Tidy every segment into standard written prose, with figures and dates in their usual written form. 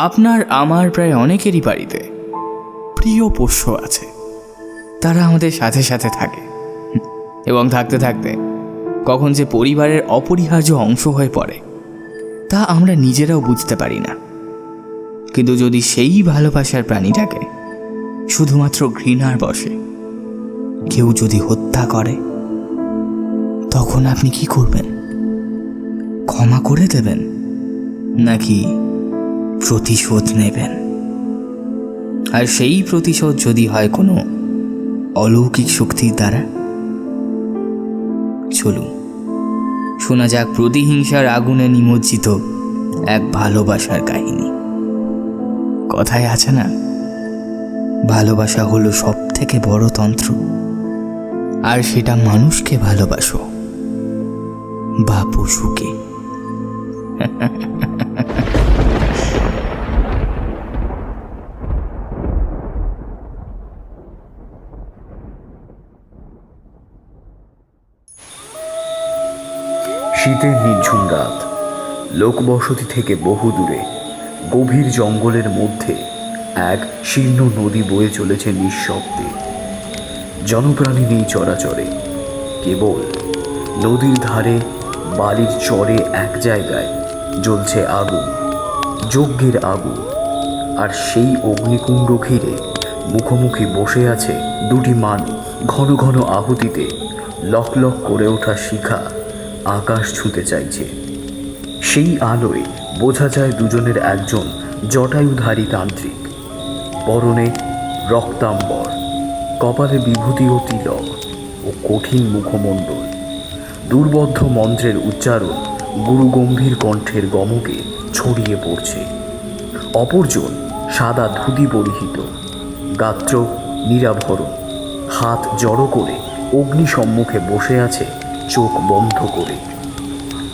আপনার আমার প্রায় অনেকেরই বাড়িতে প্রিয় পোষ্য আছে। তারা আমাদের সাথে সাথে থাকে এবং থাকতে থাকতে কখন যে পরিবারের অপরিহার্য অংশ হয়ে পড়ে তা আমরা নিজেরাও বুঝতে পারি না। কিন্তু যদি সেই ভালোবাসার প্রাণীটাকে শুধুমাত্র ঘৃণার বশে কেউ যদি হত্যা করে, তখন আপনি কি করবেন? ক্ষমা করে দেবেন নাকি প্রতিশোধ নেবেন? আর সেই প্রতিশোধ যদি হয় কোনো অলৌকিক শক্তির দ্বারা? চলুন শোনা যাক প্রতিহিংসার আগুনে নিমজ্জিত এক ভালোবাসার কাহিনী। কথায় আছে না, ভালোবাসা হলো সব থেকে বড় তন্ত্র, আর সেটা মানুষকে ভালোবাসো বা পশুকে। শীতের নির্ঝুম রাত, লোকবসতি থেকে বহু দূরে গভীর জঙ্গলের মধ্যে এক শীর্ণ নদী বয়ে চলেছে নিঃশব্দে। জনপ্রাণী নেই চরাচরে, কেবল নদীর ধারে বালির চরে এক জায়গায় জ্বলছে আগুন, যজ্ঞের আগুন। আর সেই অগ্নিকুণ্ড ঘিরে মুখোমুখি বসে আছে দুটি মানুষ। ঘন ঘন আহুতিতে লক লক করে ওঠা শিখা আকাশ ছুঁতে চাইছে। সেই আলোয় বোঝা যায় দুজনের একজন জটায়ুধারী তান্ত্রিক, পরনে রক্তাম্বর, কপালে বিভূতি ও তিলক ও কঠিন মুখমণ্ডল। দুর্বোধ্য মন্ত্রের উচ্চারণ গুরুগম্ভীর কণ্ঠের গমকে ছড়িয়ে পড়ছে। অপরজন সাদা ধুতি পরিহিত, গাত্র নিরাভরণ, হাত জড়ো করে অগ্নি সম্মুখে বসে আছে চোখ বন্ধ করে।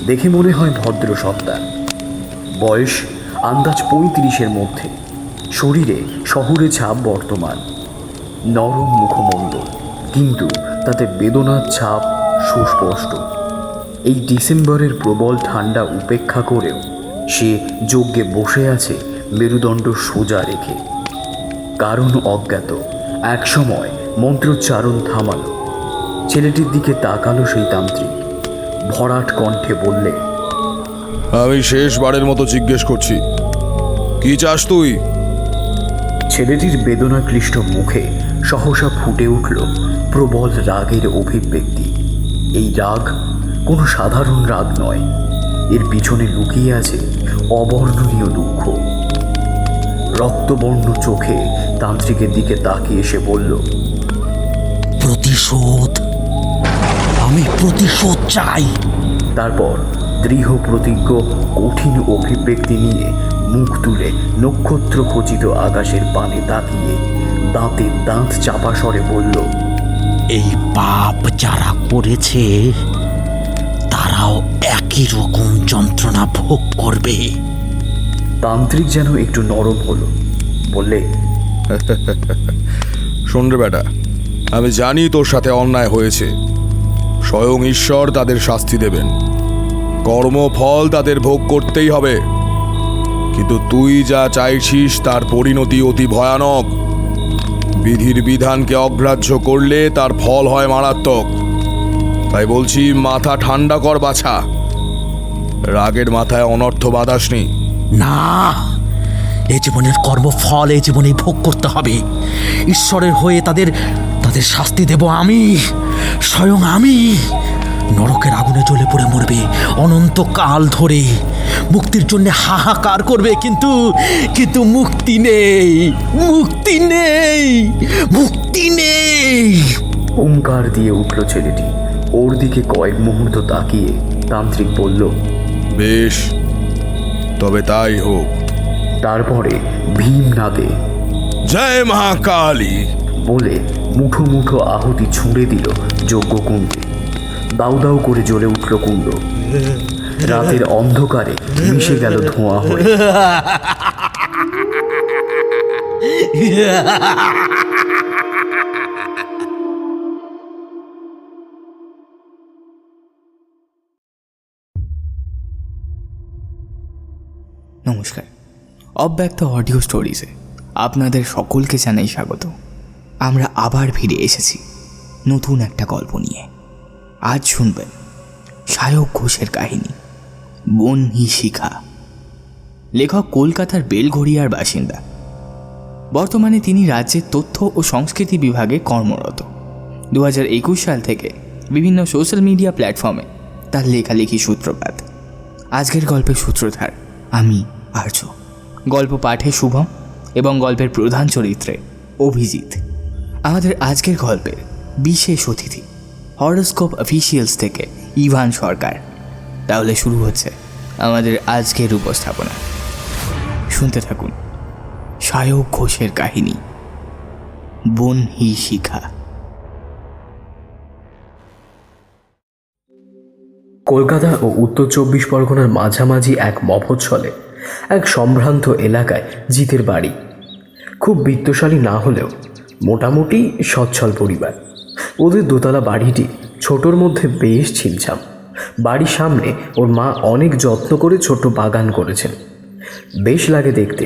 দেখে মনে হয় ভদ্র সন্তান, বয়স আন্দাজ 35-এর মধ্যে, শরীরে শহুরে ছাপ বর্তমান, নরম মুখমণ্ডল, কিন্তু তাতে বেদনার ছাপ সুস্পষ্ট। এই ডিসেম্বরের প্রবল ঠান্ডা উপেক্ষা করেও সে যজ্ঞে বসে আছে মেরুদণ্ড সোজা রেখে। কারণ অজ্ঞাত। এক সময় মন্ত্রোচ্চারণ থামালো, ছেলেটির দিকে তাকালো সেই তান্ত্রিক, ভরাট কণ্ঠে বললে, আমি শেষবারের মতো জিজ্ঞেস করছি, কি চাস তুই? ছেলেটির বেদনাক্লিষ্ট মুখে সহসা ফুটে উঠল প্রবল রাগের অভিব্যক্তি। এই রাগ কোনো সাধারণ রাগ নয়, এর পিছনে লুকিয়ে আছে অবর্ণনীয় দুঃখ। রক্তবর্ণ চোখে তান্ত্রিকের দিকে তাকিয়ে সে বলল, প্রতিশোধ, আমি প্রতিশোধ চাই। তারপর দৃঢ় প্রতিজ্ঞ কঠিন অভিব্যক্তি নিয়ে মুখ তুলে নক্ষত্র খচিত আকাশের পানে তাকিয়ে দাঁতে দাঁত চাপা স্বরে বলল, এই পাপ যারা করেছে তারাও একই রকম যন্ত্রণা ভোগ করবে। তান্ত্রিক যেন একটু নরম হলো, বললে, শোন রে বেটা, আমি জানি তোর সাথে অন্যায় হয়েছে। স্বয়ং ঈশ্বর তাদের শাস্তি দেবেন, কর্মফল তাদের ভোগ করতেই হবে। কিন্তু তুই যা চাইছিস তার পরিণতি অতি ভয়ানক। বিধির বিধানকে অগ্রাহ্য করলে তার ফল হয় মারাত্মক। তাই বলছি, মাথা ঠান্ডা কর বাছা, রাগের মাথায় অনর্থ বাঁধাসনি। না, এ জীবনের কর্মফল এ জীবনেই ভোগ করতে হবে। ঈশ্বরের হয়ে তাদের শাস্তি দেব আমি, স্বয়ং আমি। নরকের আগুনে জ্বলে পড়ে মরবে অনন্তকাল ধরে, মুক্তির জন্য হাহাকার করবে, কিন্তু মুক্তি নেই, মুক্তি নেই, মুক্তি নেই। ওঙ্কার দিয়ে উঠল ছেলেটি। ওর দিকে কয়েক মুহূর্ত তাকিয়ে তান্ত্রিক বলল, বেশ, তবে তাই হোক। তারপরে ভীম নাদে জয় মহাকালী বলে মুঠো মুঠো আহুতি ছুঁড়ে দিল যজ্ঞকুণ্ডে। দাউ দাউ করে জ্বলে উঠল কুণ্ড, রাতের অন্ধকারে মিশে গেল ধোঁয়া হয়ে। নমস্কার, অব্যক্ত অডিও স্টোরিজে আপনাদের সকলকে জানাই স্বাগত। আমরা আবার ফিরে এসেছি নতুন একটা গল্প নিয়ে। আজ শুনবেন সায়ক ঘোষের কাহিনী বন্যী শিখা। লেখক কলকাতার বেলঘড়িয়ার বাসিন্দা। বর্তমানে তিনি রাজ্যের তথ্য ও সংস্কৃতি বিভাগে কর্মরত। 2021 সাল থেকে বিভিন্ন সোশ্যাল মিডিয়া প্ল্যাটফর্মে তার লেখালেখি সূত্রপাত। আজকের গল্পের সূত্রধার আমি আর্য। গল্প পাঠে শুভম এবং গল্পের প্রধান চরিত্রে অভিজিৎ। আমাদের আজকের গল্পের বিশেষ অতিথি হরোস্কোপ অফিসিয়ালস থেকে ইভান সরকার। তাহলে শুরু হচ্ছে আমাদের আজকের উপস্থাপনা। শুনতে থাকুন সায়ক ঘোষের কাহিনী বন্যী শিখা। কলকাতা ও উত্তর 24 পরগনার মাঝামাঝি এক মফস্বলে এক সম্ভ্রান্ত এলাকায় জিতের বাড়ি। খুব বিত্তশালী না হলেও মোটামুটি সচ্ছল পরিবার। ওদের দোতলা বাড়িটি ছোটোর মধ্যে বেশ ছিমছাম। বাড়ির সামনে ওর মা অনেক যত্ন করে ছোট্ট বাগান করেছেন, বেশ লাগে দেখতে।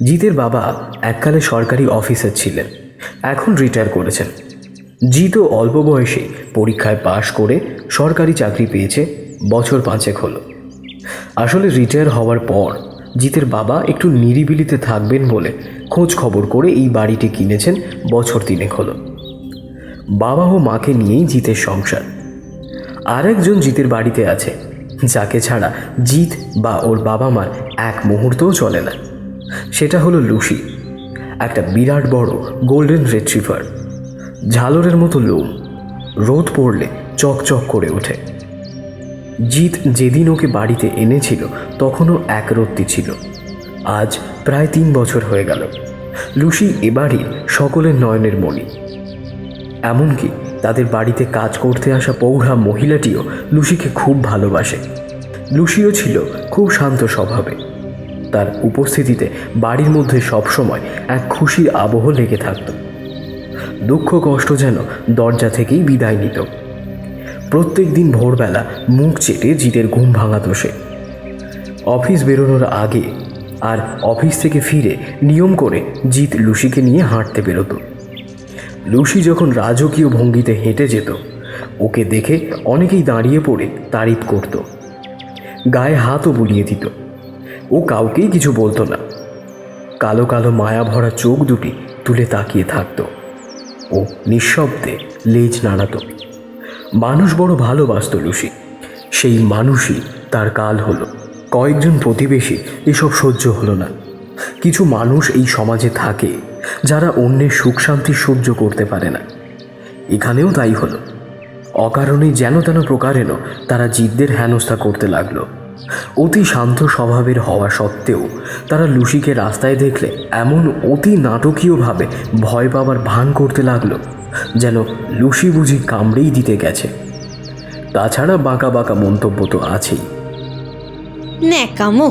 জিতের বাবা এককালে সরকারি অফিসার ছিলেন, এখন রিটায়ার করেছেন। জিতও অল্প বয়সে পরীক্ষায় পাশ করে সরকারি চাকরি পেয়েছে, বছর 5 হলো। আসলে রিটায়ার হওয়ার পর জিতের বাবা একটু নিরিবিলিতে থাকবেন বলে খোঁজ খবর করে এই বাড়িটি কিনেছেন, বছর 3 হলো। বাবা ও মাকে নিয়েই জিতের সংসার। আর একজন জিতের বাড়িতে আছে, যাকে ছাড়া জিত বা ওর বাবা মার এক মুহূর্তও চলে না। সেটা হলো লুসি, একটা বিরাট বড় গোল্ডেন রিট্রিভার। ঝালরের মতো লোম, রোদ পড়লে চকচক করে ওঠে। জিত যেদিন ওকে বাড়িতে এনেছিল তখনও এক রত্তি ছিল। আজ প্রায় 3 বছর হয়ে গেল। লুসি এবারই সকলের নয়নের মণি। এমনকি তাদের বাড়িতে কাজ করতে আসা পৌঢ়া মহিলাটিও লুসিকে খুব ভালোবাসে। লুসিও ছিল খুব শান্ত স্বভাবে। তার উপস্থিতিতে বাড়ির মধ্যে সবসময় এক খুশির আবহ লেগে থাকত। দুঃখ কষ্ট যেন দরজা থেকেই বিদায় নিত। প্রত্যেক দিন ভোরবেলা মুখ চেটে জিতের ঘুম ভাঙাত সে। অফিস বেরোনোর আগে আর অফিস থেকে ফিরে নিয়ম করে জিত লুসিকে নিয়ে হাঁটতে বেরোতো। লুসি যখন রাজকীয় ভঙ্গিতে হেঁটে যেত, ওকে দেখে অনেকেই দাঁড়িয়ে পড়ে তারিফ করত, গায়ে হাতও বুলিয়ে দিত। ও কাউকেই কিছু বলতো না, কালো কালো মায়া ভরা চোখ দুটি তুলে তাকিয়ে থাকত। ও নিঃশব্দে লেজ নাড়াত। মানুষ বড় ভালোবাসত লুসি। সেই মানুষই তার কাল হলো। কয়েকজন প্রতিবেশী এসব সহ্য হলো না। কিছু মানুষ এই সমাজে থাকে যারা অন্যের সুখ শান্তি সহ্য করতে পারে না। এখানেও তাই হলো। অকারণে যেন তেন প্রকারেণ তারা জিতদের হেনস্থা করতে লাগলো। অতি শান্ত স্বভাবের হওয়া সত্ত্বেও তারা লুসিকে রাস্তায় দেখলে এমন অতি নাটকীয়ভাবে ভয় পাবার ভান করতে লাগলো যেন লুসি বুঝি কামড়েই দিতে গেছে। তাছাড়া বাঁকা বাঁকা মন্তব্য তো আছেই। ন্যাকামো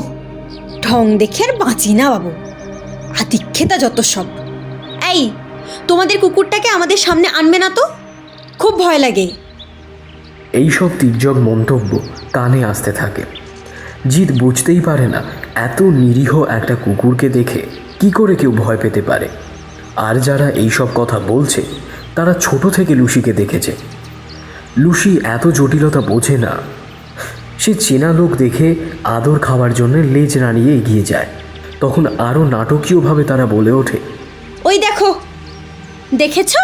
ঢং দেখে আর বাঁচি না বাবু, আতিক্ষেতা যত সব। এই, তোমাদের কুকুরটাকে আমাদের সামনে আনবে না তো, খুব ভয় লাগে। এইসব তির্যক মন্তব্য কানে আসতে থাকে। জিত বুঝতেই পারে না এত নিরীহ একটা কুকুরকে দেখে কি করে কেউ ভয় পেতে পারে। আর যারা এইসব কথা বলছে তারা ছোট থেকে লুসিকে দেখেছে। লুসি এত জটিলতা বোঝে না। সে চেনা লোক দেখে আদর খাওয়ার জন্য লেজ নাড়িয়ে এগিয়ে যায়। তখন আরও নাটকীয়ভাবে তারা বলে ওঠে, ওই দেখো, দেখেছো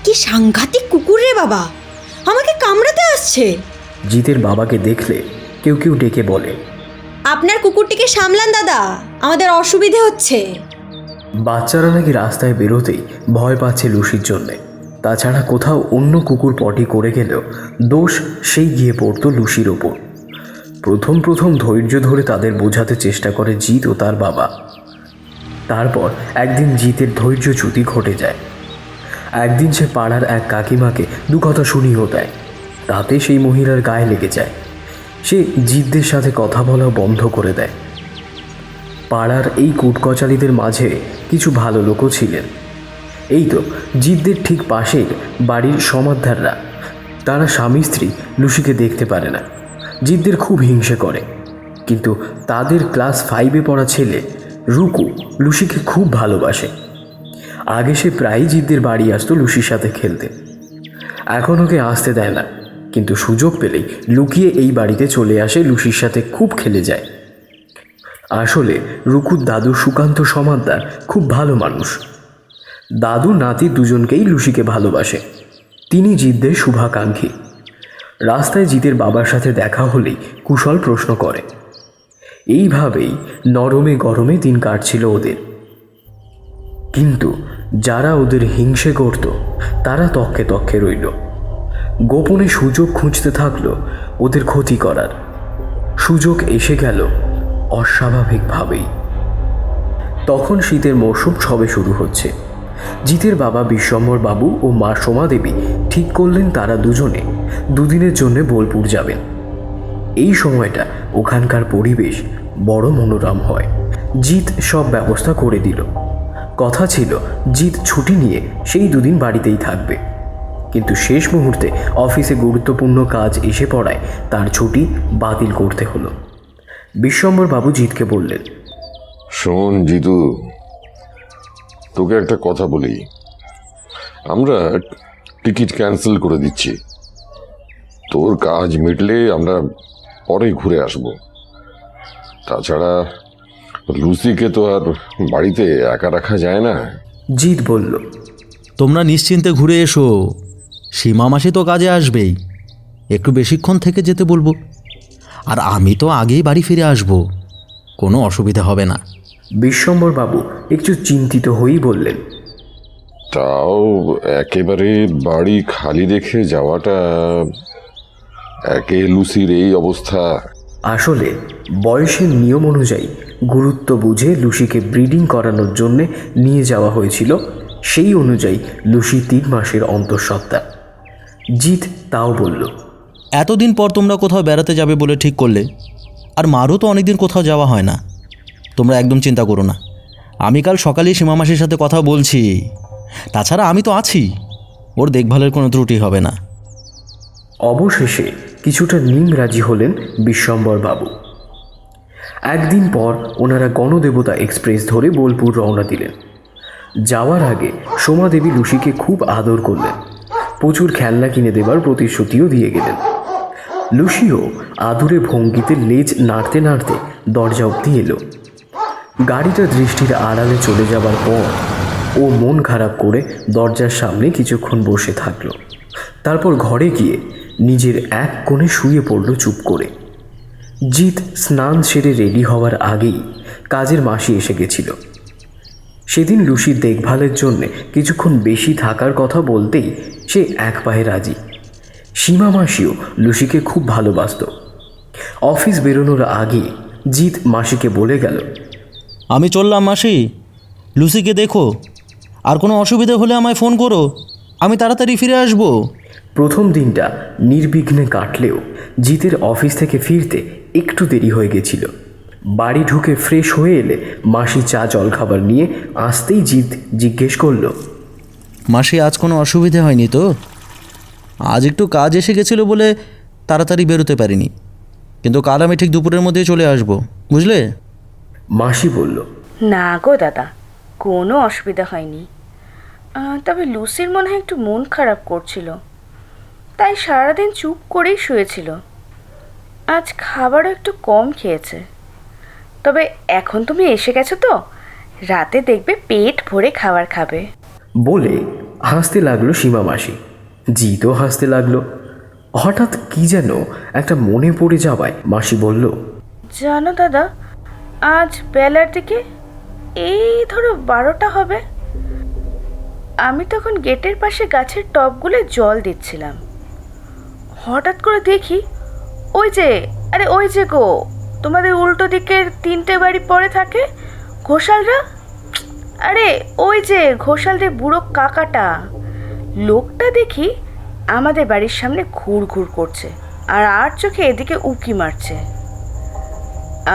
কি সাংঘাতিক কুকুর রে বাবা, আমাকে কামড়াতে আসছে। জিতের বাবাকে দেখলে কেউ কেউ ডেকে বলে, আপনার কুকুরটিকে সামলান দাদা, আমাদের অসুবিধে হচ্ছে। বাচ্চারা নাকি রাস্তায় বেরোতেই ভয় পাচ্ছে লুসির জন্যে। তাছাড়া কোথাও অন্য কুকুর পটি করে গেলেও দোষ সেই গিয়ে পড়তো লুসির ওপর। প্রথম প্রথম ধৈর্য ধরে তাদের বোঝাতে চেষ্টা করে জিত ও তার বাবা। তারপর একদিন জিতের ধৈর্যচ্যুতি ঘটে যায়। একদিন সে পাড়ার এক কাকিমাকে 2 কথা শুনিয়েও দেয়। তাতে সেই মহিলার গায়ে লেগে যায়। সে জিতদের সাথে কথা বলা বন্ধ করে দেয়। পাড়ার এই কুটকচালিদের মাঝে কিছু ভালো লোকও ছিলেন। এই তো জিতদের ঠিক পাশের বাড়ির সমাদদাররা, তারা স্বামী স্ত্রী লুসিকে দেখতে পারে না। জিতদের খুব হিংসে করে, কিন্তু তাদের ক্লাস 5-এ পড়া ছেলে রুকু লুসিকে খুব ভালোবাসে। আগে সে প্রায়ই জিতদের বাড়ি আসতো লুসির সাথে খেলতে। এখন ওকে আসতে দেয় না, কিন্তু সুযোগ পেলেই লুকিয়ে এই বাড়িতে চলে আসে, লুসির সাথে খুব খেলে যায়। আসলে রুকুর দাদু সুকান্ত সমাদ্দার খুব ভালো মানুষ। দাদু নাতি দুজনকেই লুসিকে ভালোবাসে। তিনি জিতদের শুভাকাঙ্ক্ষী। রাস্তায় জিতের বাবার সাথে দেখা হলেই কুশল প্রশ্ন করে। এইভাবেই নরমে গরমে দিন কাটছিল ওদের। কিন্তু যারা ওদের হিংসে করত তারা তককে তককে রইল। গোপনে সুযোগ খুঁজতে থাকলো ওদের ক্ষতি করার। সুযোগ এসে গেল অস্বাভাবিকভাবেই। তখন শীতের মরশুম সবে শুরু হচ্ছে। জিতের বাবা বিশ্বম্বর বাবু ও মা সোমা দেবী ঠিক করলেন তারা দুজনে দুদিনের জন্য বোলপুর যাবেন। এই সময়টা ওখানকার পরিবেশ বড় মনোরম হয়। জিত সব ব্যবস্থা করে দিল। কথা ছিল জিত ছুটি নিয়ে সেই দুদিন বাড়িতেই থাকবে, কিন্তু শেষ মুহূর্তে অফিসে গুরুত্বপূর্ণ কাজ এসে পড়ায় তার ছুটি বাতিল করতে হলো। বিশ্বম্বর বাবু জিতকে বললেন, শোন জিতু, তোকে একটা কথা বলি, আমরা টিকিট ক্যান্সেল করে দিচ্ছি। তোর কাজ মিটলে আমরা পরে ঘুরে আসব। তাছাড়া লুসিকে তো আর বাড়িতে একা রাখা যায় না। জিত বলল, তোমরা নিশ্চিন্তে ঘুরে এসো, সীমা মাসি তো কাজে আসবেই, একটু বেশিক্ষণ থেকে যেতে বলবো। আর আমি তো আগেই বাড়ি ফিরে আসব, কোনো অসুবিধা হবে না। বিশ্বম্বর বাবু একটু চিন্তিত হয়েই বললেন, তাও একেবারে বাড়ি খালি রেখে যাওয়াটা, একে লুসির এই অবস্থা। আসলে বয়সের নিয়ম অনুযায়ী গুরুত্ব বুঝে লুসিকে ব্রিডিং করানোর জন্যে নিয়ে যাওয়া হয়েছিল। সেই অনুযায়ী লুসি 3 মাসের অন্তঃসত্ত্বা। জিত তাও বলল, এতদিন পর তোমরা কোথাও বেড়াতে যাবে বলে ঠিক করলে, আর মারও তো অনেকদিন কোথাও যাওয়া হয় না। তোমরা একদম চিন্তা করো না, আমি কাল সকালেই সীমা মাসির সাথে কথা বলছি। তাছাড়া আমি তো আছি, ওর দেখভালের কোনো ত্রুটি হবে না। অবশেষে কিছুটা রাজি হলেন বিশ্বম্বর বাবু। একদিন পর ওনারা গণদেবতা এক্সপ্রেস ধরে বোলপুর রওনা দিলেন। যাওয়ার আগে সোমা দেবী লুসিকে খুব আদর করলেন, প্রচুর খেলনা কিনে দেবার প্রতিশ্রুতিও দিয়ে গেলেন। লুসিও আদুরে ভঙ্গিতে লেজ নাড়তে নাড়তে দরজা অবধি এলো। গাড়িটা দৃষ্টির আড়ালে চলে যাবার পর ও মন খারাপ করে দরজার সামনে কিছুক্ষণ বসে থাকলো। তারপর ঘরে গিয়ে নিজের এক কোণে শুয়ে পড়ল চুপ করে। জিত স্নান সেরে রেডি হওয়ার আগেই কাজের মাসি এসে গেছিল। সেদিন লুসির দেখভালের জন্য কিছুক্ষণ বেশি থাকার কথা বলতেই সে এক পায়ে রাজি। সীমা মাসিও লুসিকে খুব ভালোবাসত। অফিস বেরোনোর আগে জিত মাসিকে বলে গেল, আমি চললাম মাসি, লুসিকে দেখো, আর কোনো অসুবিধা হলে আমায় ফোন করো, আমি তাড়াতাড়ি ফিরে আসবো। প্রথম দিনটা নির্বিঘ্নে কাটলেও জিতের অফিস থেকে ফিরতে একটু দেরি হয়ে গেছিল। বাড়ি ঢুকে ফ্রেশ হয়ে এলে মাসি চা জলখাবার নিয়ে আসতেই জিত জিজ্ঞেস করল, মাসি আজ কোনো অসুবিধা হয়নি তো? আজ একটু কাজ এসে গেছিলো বলে তাড়াতাড়ি বেরোতে পারিনি, কিন্তু কাল আমি ঠিক দুপুরের মধ্যে চলে আসবো, বুঝলে? মাসি বলল, না গো দাদা, কোনো অসুবিধা হয়নি। তবে লুসির মনে হয় একটু মন খারাপ করছিল, তাই সারাদিন চুপ করেই শুয়েছিল। আজ খাবারও একটু কম খেয়েছে। তবে এখন তুমি এসে গেছো তো, রাতে দেখবে পেট ভরে খাবার খাবে। বলে হাসতে লাগলো সীমা মাসি। জিতও হাসতে লাগলো। হঠাৎ কি যেন একটা মনে পড়ে যাওয়ায় মাসি বলল, জানো দাদা, আজ বেলার দিকে এই ধরো 12টা হবে, আমি তখন গেটের পাশে গাছের টবগুলো জল দিচ্ছিলাম। হঠাৎ করে দেখি ওই যে গো, তোমাদের উল্টো দিকের 3টে বাড়ি পরে থাকে ঘোষালরা, আরে ওই যে ঘোষালদের বুড়ো কাকাটা, লোকটা দেখি আমাদের বাড়ির সামনে ঘুর ঘুর করছে আর চোখে এদিকে উকি মারছে।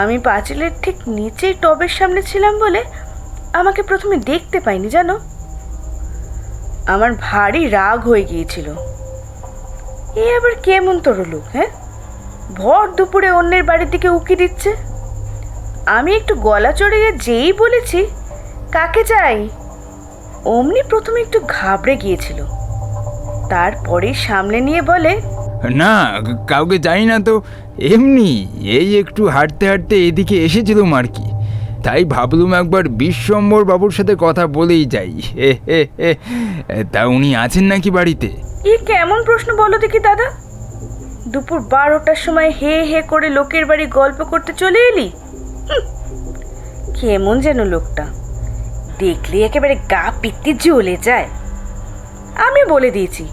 আমি পাঁচিলের ঠিক নিচেই টবের সামনে ছিলাম বলে আমাকে প্রথমে দেখতে পাইনি জানো। আমার ভারী রাগ হয়ে গিয়েছিল। এ আবার কেমন তোর লোক? হ্যাঁ, ভর দুপুরে অন্যের বাড়ির দিকে উকি দিচ্ছে। আমি একটু গলা চড়িয়ে যেই বলেছি কাকে চাই, অমনি প্রথমে একটু ঘাবড়ে গিয়েছিল, তারপরে সামনে নিয়ে বলে, না, কাউকে জানি না তো, এমনি এই একটু হাঁটতে হাঁটতে এদিকে এসেছিলাম আর কি, তাই ভাবলুম একবার বিশ্বম্বর বাবুর সাথে কথা বলেই যাই। তা উনি আছেন নাকি বাড়িতে? এ কেমন প্রশ্ন বলো দেখি দাদা? দুপুর 12টার সময় হে হে করে লোকের বাড়ি গল্প করতে চলে এলি? কেমন যেন লোকটা, দেখলে একেবারে গা পিত্তি জ্বলে যায়। আমি বলে দিয়েছি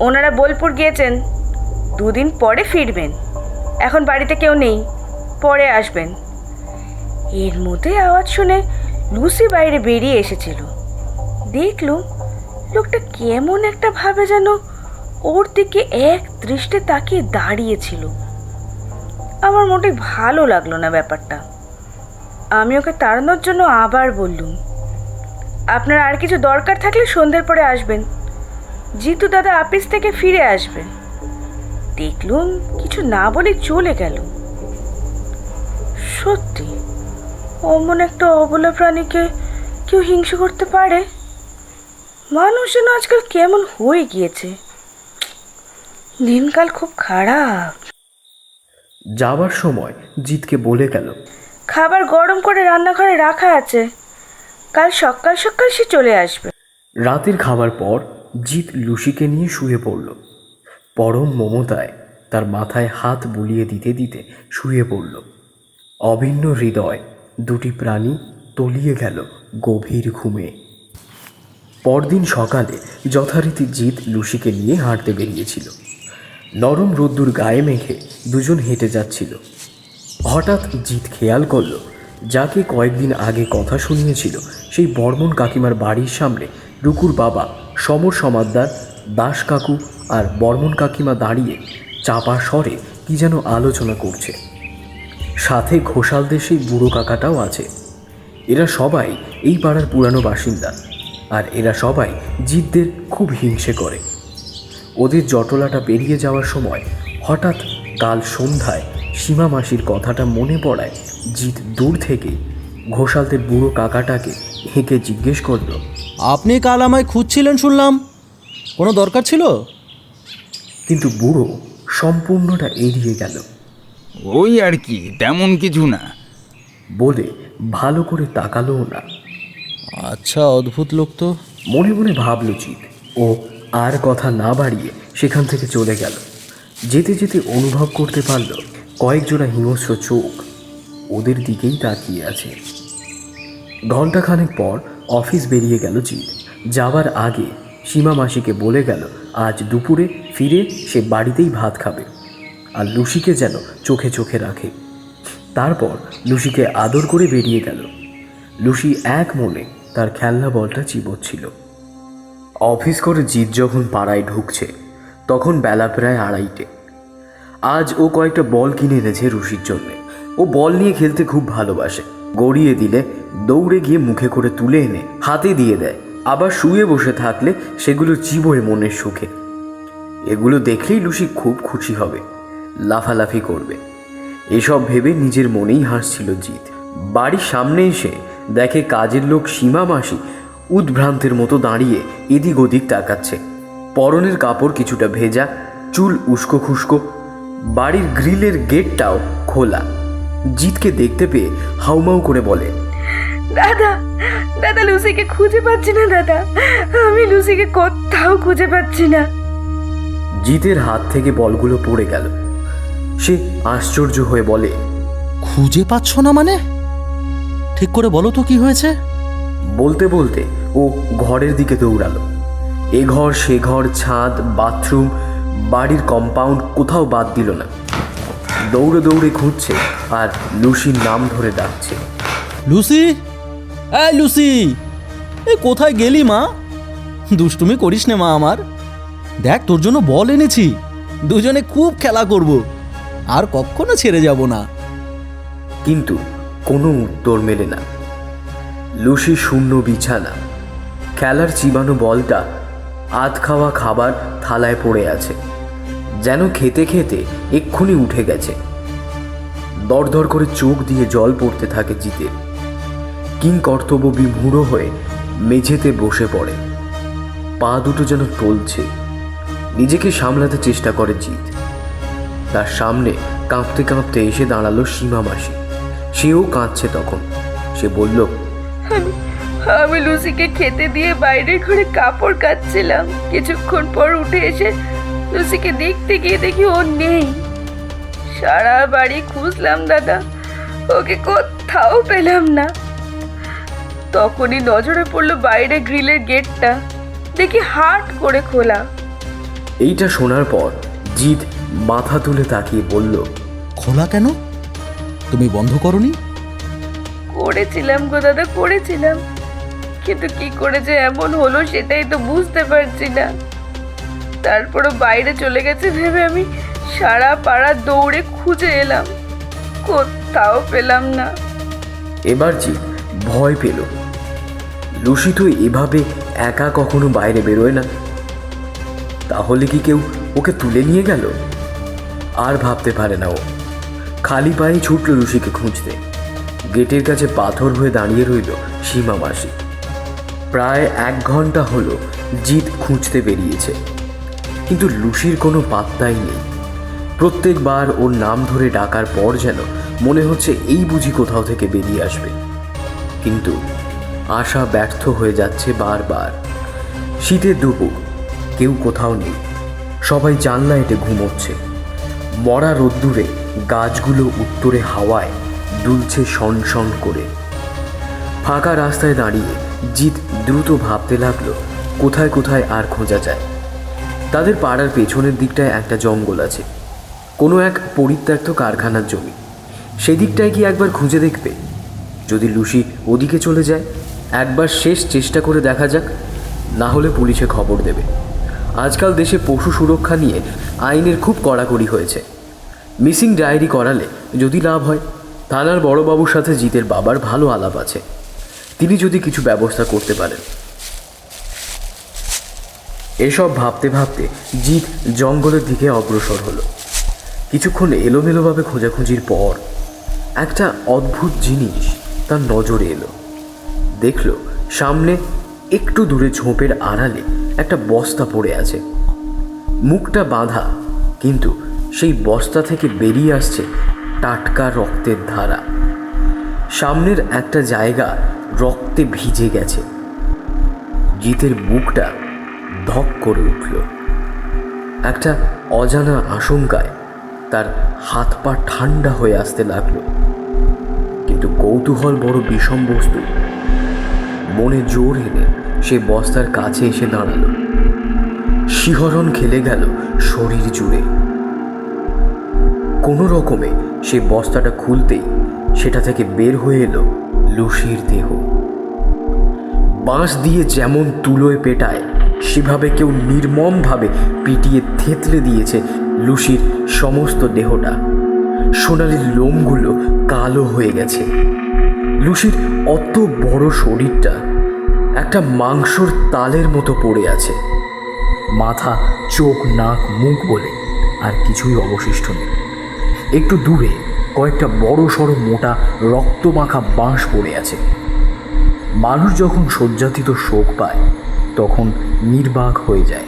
ওনারা বোলপুর গিয়েছেন, 2 দিন পরে ফিরবেন, এখন বাড়িতে কেউ নেই, পরে আসবেন। এর মধ্যে আওয়াজ শুনে লুসি বাইরে বেরিয়ে এসেছিল। দেখলুম লোকটা কেমন একটা ভাবে যেন ওর দিকে এক দৃষ্টে তাকিয়ে দাঁড়িয়েছিল। আমার মোটেই ভালো লাগলো না ব্যাপারটা। আমি ওকে তাড়ানোর জন্য আবার বললুম, আপনার আর কিছু দরকার থাকলে সন্ধ্যের পরে আসবেন, জিতু দাদা অফিস থেকে ফিরে আসবে। দেখলুম কিছু না বলে চলে গেল। সত্যি অমন একটা অবলা প্রাণীকে কেউ হিংসা করতে পারে? মানুষ যেন আজকাল কেমন হয়ে গিয়েছে, দিনকাল খুব খারাপ। যাবার সময় জিতকে বলে গেল, খাবার গরম করে রান্নাঘরে রাখা আছে, কাল সকাল সকাল সে চলে আসবে। রাতের খাবার পর জিত লুসিকে নিয়ে শুয়ে পড়ল। পরম মমতায় তার মাথায় হাত বুলিয়ে দিতে দিতে শুয়ে পড়ল। অভিন্ন হৃদয় দুটি প্রাণী তলিয়ে গেল গভীর ঘুমে। পরদিন সকালে যথারীতি জিত লুসিকে নিয়ে হাঁটতে বেরিয়েছিল। নরম রোদ্দুর গায়ে মেখে দুজন হেঁটে যাচ্ছিল। হঠাৎ জিত খেয়াল করল, যাকে কয়েকদিন আগে কথা শুনিয়েছিল সেই বর্মন কাকিমার বাড়ির সামনে রুকুর বাবা, সমর সমাদ্দার, দাস কাকু আর বর্মন কাকিমা দাঁড়িয়ে চাপা স্বরে কি যেন আলোচনা করছে। সাথে ঘোষালদের সেই বুড়ো কাকাটাও আছে। এরা সবাই এই পাড়ার পুরানো বাসিন্দা, আর এরা সবাই জিতদের খুব হিংসে করে। ওদের জটলাটা পেরিয়ে যাওয়ার সময় হঠাৎ কাল সন্ধ্যায় সীমা মাসির কথাটা মনে পড়ায় জিত দূর থেকেই ঘোষালদের বুড়ো কাকাটাকে হেঁকে জিজ্ঞেস করল, আপনি কাল আমায় খুঁজছিলেন শুনলাম, কোনো দরকার ছিল? কিন্তু বুড়ো সম্পূর্ণটা এড়িয়ে গেল। ওই আর কি, তেমন কিছু না। বলে ভালো করে তাকালোও না। আচ্ছা, অদ্ভুত লোক তো। মনে মনে ভাবল জিত। ও আর কথা না বাড়িয়ে সেখান থেকে চলে গেল। যেতে যেতে অনুভব করতে পারল কয়েকজোড়া হিংস্র চোখ ওদের দিকেই তাকিয়ে আছে। ঘণ্টাখানেক পর অফিস বেরিয়ে গেল জিত। যাবার আগে সীমা মাসিকে বলে গেল আজ দুপুরে ফিরে সে বাড়িতেই ভাত খাবে, আর লুসিকে যেন চোখে চোখে রাখে। তারপর লুসিকে আদর করে বেরিয়ে গেল। লুসি এক মনে তার খেলনা বলটা চিবোচ্ছিল। অফিস করে জিত যখন পাড়ায় ঢুকছে তখন বেলা প্রায় 2:30। আজ ও কয়েকটা বল কিনে এনেছে রুশির জন্যে। ও বল নিয়ে খেলতে খুব ভালোবাসে। গড়িয়ে দিলে দৌড়ে গিয়ে মুখে করে তুলে এনে হাতে দিয়ে দেয়, আবার শুয়ে বসে থাকলে সেগুলো চিবোয় মনের সুখে। এগুলো দেখলেই লুসি খুব খুশি হবে, লাফালাফি করবে। এসব ভেবে নিজের মনেই হাসছিল জিত। বাড়ির সামনে এসে দেখে কাজের লোক সীমা মাসি উদ্ভ্রান্তের মতো দাঁড়িয়ে এদিক ওদিক তাকাচ্ছে। পরনের কাপড় কিছুটা ভেজা, চুল উস্কো খুস্কো, বাড়ির গ্রিলের গেটটাও খোলা। জিতকে দেখতে পেয়ে হাউমাউ করে বলে, দাদা দাদা লুসিকে খুঁজে পাচ্ছি না দাদা, আমি লুসিকে কোথাও খুঁজে পাচ্ছি না। জিতের হাত থেকে বলগুলো পড়ে গেল। সে আশ্চর্য হয়ে বলে, খুঁজে পাচ্ছ না মানে? ঠিক করে বলো তো কি হয়েছে? বলতে বলতে ও ঘরের দিকে দৌড়ালো। এ ঘর সে ঘর, ছাদ, বাথরুম, বাড়ির কম্পাউন্ড কোথাও বাদ দিল না। দৌড়ে দৌড়ে খুঁজছে আর লুসির নাম ধরে ডাকছে, লুসি, এই লুসি, এ কোথায় গেলি মা? দুষ্টুমি করিস নে মা আমার। দেখ তোর জন্য বল এনেছি, দুজনে খুব খেলা করব, আর কখনো ছেড়ে যাব না। কিন্তু কোনো উত্তর মেলে না। লুসি শূন্য বিছানা, খেলার চিবানো বলটা আধ খাওয়া খাবার থালায় পড়ে আছে। যেন খেতে খেতে এক্ষুনি উঠে গেছে। দরদর করে চোখ দিয়ে জল পড়তে থাকে জিতের। কিং কর্তব্য বিমূঢ় হয়ে মেঝেতে বসে পড়ে। পা দুটো যেন টলছে। নিজেকে সামলাতে চেষ্টা করে জিত। তার সামনে কাঁপতে কাঁপতে এসে দাঁড়ালো সীমা মাসি। সেও কাঁদছে তখন। সে বলল, আমি লুসিকে খেতে দিয়ে বাইরের ঘরে কাপড় কাচ্ছিলাম। কিছুক্ষণ পর উঠে এসে লুসিকে দেখতে গিয়ে দেখি ও নেই। সারা বাড়ি খুঁজলাম দাদা, ওকে কোথাও পেলাম না। তখনই নজরে পড়লো বাইরে গ্রিলের গেটটা, দেখি হাট করে খোলা। এইটা শোনার পর জিত মাথা তুলে তাকিয়ে বলল, খোলা কেন? তুমি বন্ধ করনি? করেছিলাম গো দাদা, করেছিলাম, কিন্তু কি করে যে এমন হলো সেটাই তো বুঝতে পারছি না। তারপরও বাইরে চলে গেছে ভেবে আমি সারা পাড়া দৌড়ে খুঁজে এলাম, কোথাও পেলাম না। এবার জিত ভয় পেল। লুসি তো এভাবে একা কখনো বাইরে বেরোয় না। তাহলে কি কেউ ওকে তুলে নিয়ে গেল? আর ভাবতে পারে না ও। খালি পায়ে ছুটল লুসিকে খুঁজতে। গেটের কাছে পাথর হয়ে দাঁড়িয়ে রইল সীমা মাসি। প্রায় 1 ঘন্টা হলো জিত খুঁজতে বেরিয়েছে, কিন্তু লুসির কোনো পাত্তাই নেই। প্রত্যেকবার ওর নাম ধরে ডাকার পর যেন মনে হচ্ছে এই বুঝি কোথাও থেকে বেরিয়ে আসবে, কিন্তু আশা ব্যর্থ হয়ে যাচ্ছে বারবার। শীতের দুপুর, কেউ কোথাও নেই। সবাই জানলা এঁটে ঘুমোচ্ছে। মরা রোদ্দুরে গাছগুলো উত্তরে হাওয়ায় দুলছে শনশন করে। ফাঁকা রাস্তায় দাঁড়িয়ে জিত দ্রুত ভাবতে লাগলো কোথায় কোথায় আর খোঁজা যায়। তাদের পাড়ার পেছনের দিকটায় একটা জঙ্গল আছে, কোনো এক পরিত্যক্ত কারখানার জমি। সেদিকটায় কি একবার খুঁজে দেখবে? যদি লুসি ওদিকে চলে যায়, একবার শেষ চেষ্টা করে দেখা যাক, না হলে পুলিশে খবর দেবে। আজকাল দেশে পশু সুরক্ষা নিয়ে আইনের খুব কড়াকড়ি হয়েছে। মিসিং ডায়েরি করালে যদি লাভ হয়, থানার বড়বাবুর সাথে জিতের বাবার ভালো আলাপ আছে, তিনি যদি কিছু ব্যবস্থা করতে পারেন। এসব ভাবতে ভাবতে জিত জঙ্গলের দিকে অগ্রসর হলো। কিছুক্ষণ এলোমেলোভাবে খোঁজাখুঁজির পর একটা অদ্ভুত জিনিস তার নজরে এলো। দেখল সামনে একটু দূরে ঝোপের আড়ালে একটা বস্তা পড়ে আছে। মুখটা বাঁধা, কিন্তু সেই বস্তা থেকে বেরিয়ে আসছে টাটকা রক্তের ধারা। সামনের একটা জায়গা রক্তে ভিজে গেছে। জিতের বুকটা ধক করে উঠল। একটা অজানা আশঙ্কায় তার হাত পা ঠান্ডা হয়ে আসতে লাগলো, কিন্তু কৌতূহল বড় বিষম বস্তু। মনে জোর এনে সে বস্তার কাছে এসে দাঁড়ালো। শিহরণ খেলে গেল শরীর জুড়ে। কোনো রকমে সে বস্তাটা খুলতেই সেটা থেকে বের হয়ে এলো লুসির দেহ। বাঁশ দিয়ে যেমন তুলোয় পেটায়, সেভাবে কেউ নির্মমভাবে পিটিয়ে থেতলে দিয়েছে লুসির সমস্ত দেহটা। সোনালি লোমগুলো কালো হয়ে গেছে। লুসির অত বড় শরীরটা একটা মাংসর তালের মতো পড়ে আছে। মাথা, চোখ, নাক, মুখ বলে আর কিছুই অবশিষ্ট নেই। একটু দূরে কয়েকটা বড় সড়ো মোটা রক্তমাখা বাঁশ পড়ে আছে। মানুষ যখন শয্যাতীত শোক পায়, তখন নির্বাক হয়ে যায়।